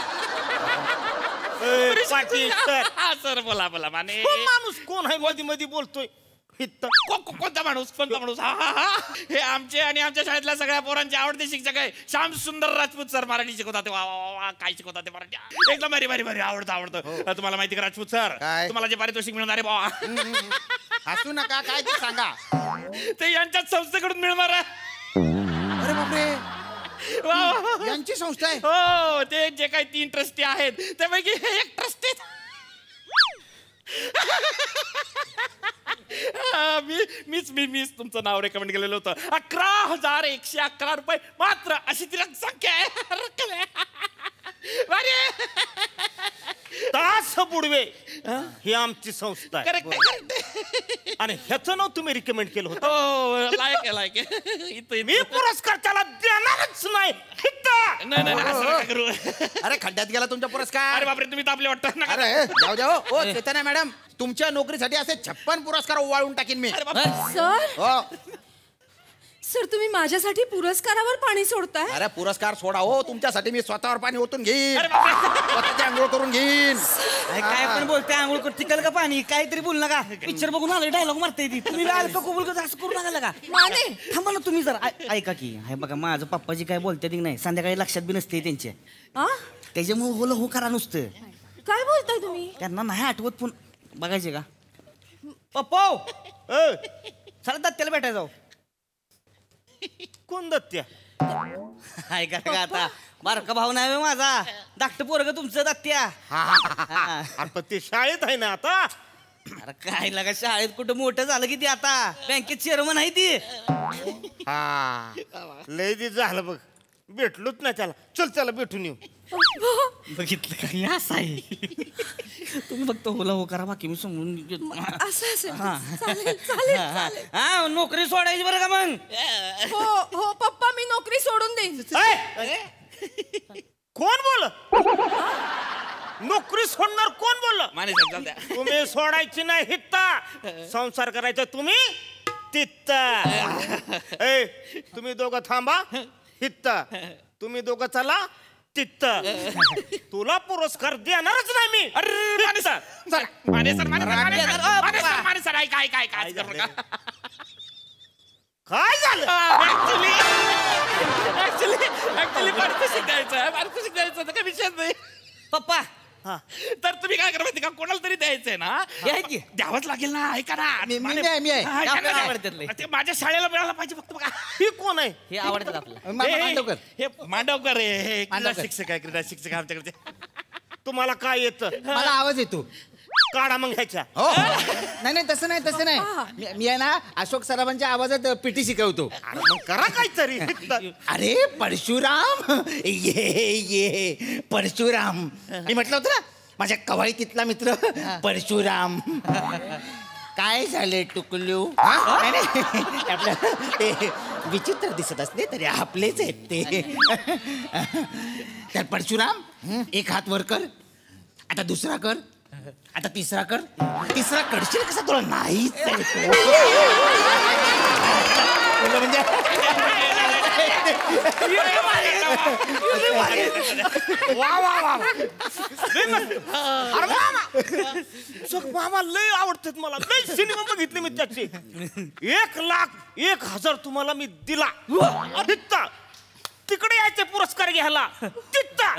पाटील सर बोला माने. माणूस कोण आहे मध्ये मध्ये बोलतोय? कोणता माणूस? हे आमचे आणि आमच्या शाळेतल्या सगळ्या पोरांचे आवडते शिक्षक आहे श्याम सुंदर राजपूत सर. मराठी शिकवतात. वा वा वा. काय शिकवतात ते मराठी एकदम भारी आवडतं. तुम्हाला माहिती का राजपूत सर तुम्हाला जे पारितोषिक मिळणार आहे बाबा? हसू नका, काय ते सांगा. ते यांच्याच संस्थेकडून मिळणार आहे. अरे बापरे, यांची संस्था आहे? हो, ते जे काही 3 ट्रस्टी आहेत त्यापैकी हे एक ट्रस्टी. मीच तुमचं नाव रेकमेंड केलेलं होतं. 11,111 रुपये मात्र अशी ती संख्या आहे. तास बुडवे ही आमची संस्था आहे. करेक्ट. आणि ह्याचं नाव तुम्ही रिकमेंड केलं होतं. लायक मी पुरस्कार त्याला देणारच नाही. अरे खड्ड्यात गेला तुमचा पुरस्कार. अरे बापरे, तुम्ही तापले वाटतं. अरे जाऊ ओ चेतना मॅडम, तुमच्या नोकरीसाठी असे 56 पुरस्कार ओवाळून टाकीन मी. सर हो. सर तुम्ही माझ्यासाठी पुरस्कारावर पाणी सोडताय? अरे पुरस्कार सोडा हो, तुमच्यासाठी मी स्वतःवर पाणी ओतून घेईन, स्वतःची आंघोळ करून घेईन. काय पण बोलते? आंघोळ कर तिकल का पाणी? काहीतरी बोल नका. पिक्चर बघून आलो, डायलॉग मारते ती. तुम्ही असं करू नका का? माने थांबा ना तुम्ही जरा. ऐका की, हे बघा माझं पप्पाजी काय बोलते की नाही, संध्याकाळी लक्षात बी नसते त्यांच्या. त्याच्यामुळे होलं हो करा नुसतं. काय बोलताय तुम्ही? त्यांना नाही आठवत. पण बघायचे का पप्पा? चला दत्त्याला भेटायला जाऊ. कोण दत्त्या? ऐका का आता, बारका भाऊ नाही माझा, धाकट पोरग तुमचं दत्त्या. आपण ते शाळेत आहे ना आता. अरे काय लागा, शाळेत कुठं मोठं झालं की ते आता बँकेत चेअरमन आहे ती. लय दिवस झालं बघ, भेटलोच ना त्याला. चला भेटून येऊ. बघितलं काही असं आहे. तुम्ही फक्त होला हो करा, बाकी मी समजून घेतो. हा नोकरी सोडायची बरं का मग? हो पप्पा, मी नोकरी सोडून देईन. कोण बोल? नोकरी सोडणार कोण बोललं? माने तुम्ही सोडायची नाही हित्ता, संसार करायचा तुम्ही तित्ता. तुम्ही दोघं थांबा हित्ता, तुम्ही दोघं चला तित्त. तुला पुरस्कार देणारच नाही मी. अरे माने सर काय झालं? ऍक्च्युली पारितोषिक द्यायचं काही विषय नाही पप्पा. तर तुम्ही काय करा माहिती का, कोणाला तरी द्यायचंय ना, द्यावंच लागेल ना. ऐका ना, ते माझ्या शाळेला मिळायला पाहिजे फक्त. बघा ही कोण आहे? हे आवडतात आपलं. हे मांडवकर आहे, क्रीडा शिक्षक आहे. क्रीडा शिक्षक आमच्याकडे. तुम्हाला काय येतं? मला आवाज येतो. काढा मग ह्याच्या. नाही तसं नाही. मी आहे ना अशोक सराबांच्या आवाजात पिटी शिकवतो. मग करा काहीतरी. अरे परशुराम, ये परशुराम. मी म्हटलं होतं ना, माझ्या कवायतीतला मित्र परशुराम. काय झाले टुकलू? आपलं ते विचित्र दिसत असले तरी आपलेच आहेत ते. तर परशुराम, एक हात वर कर, आता दुसरा कर, आता तिसरा कर. तिसरा करशील कसा? तुला नाहीच म्हणजे मामा लय आवडतात मला. लय सिनेमा बघितले मी त्याचे. 1,01,000 तुम्हाला मी दिला. तिकडे यायचे पुरस्कार घ्यायला तित्ता.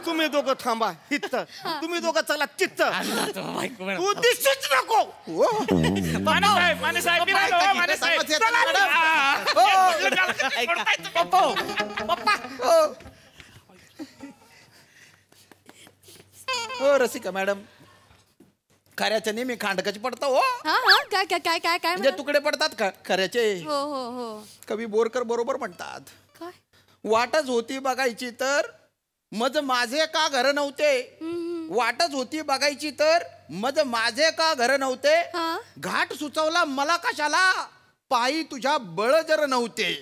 तुम्ही दोघं थांबा हित्त, तुम्ही दोघं चला चित्त. तू दिसूच नको. माने साहेब हो रसिका मॅडम, खऱ्याच्या नेहमी खांडकाची पडता हो. काय म्हणजे तुकडे पडतात का खऱ्याचे? हो. कवी बोरकर बरोबर म्हणतात, वाटच होती बघायची तर मज माझे का घर नव्हते. वाटच होती बघायची तर मज माझे का घर नव्हते. घाट सुचवला मला कशाला, पायी तुझ्या बळ जर नव्हते.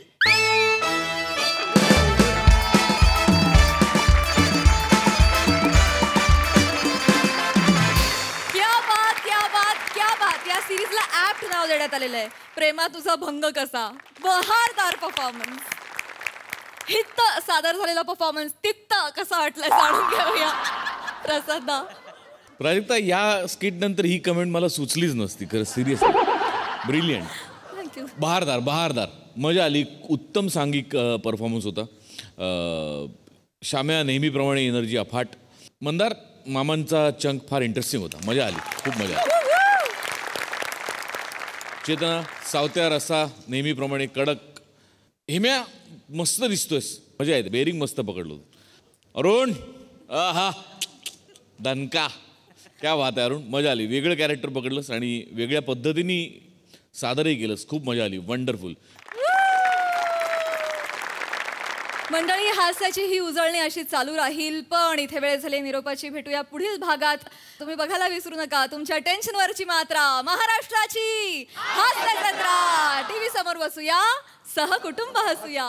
नाव देण्यात आलेलं आहे. प्रेमा तुझा भंग कसा, बहारदार परफॉर्मन्स. हित्त सादर झालेला परफॉर्मन्स तित्त कसा वाटलाय जाणून घेऊया प्रसादा. प्राजक्ता, या स्किट नंतर ही कमेंट मला सुचलीच नसती खरं. Serious, brilliant, thank you. बहारदार, मजा आली. उत्तम सांघिक परफॉर्मन्स होता. शाम्या नेहमीप्रमाणे एनर्जी अफाट. मंदार मामांचा चंक फार इंटरेस्टिंग होता, मजा आली, खूप मजा आली. चेतना सावत्या रसा नेहमीप्रमाणे कडक. हेम्या मस्त दिसतोयस, मजा येते. बेरिंग मस्त पकडलो होतं. अरुण हा दणका, क्या बात आहे अरुण, मजा आली. वेगळं कॅरेक्टर पकडलंस आणि वेगळ्या पद्धतीने सादरही केलंस, खूप मजा आली. वंडरफुल. मंडळी, हास्याची ही उजळणी अशी चालू राहील, पण इथे वेळ झाली निरोपाची. भेटूया पुढील भागात. तुम्ही बघायला विसरू नका तुमच्या टेन्शनवरची मात्रा, महाराष्ट्राची हास्य जत्रा. टीव्ही समोर बसूया, सहकुटुंब हसूया.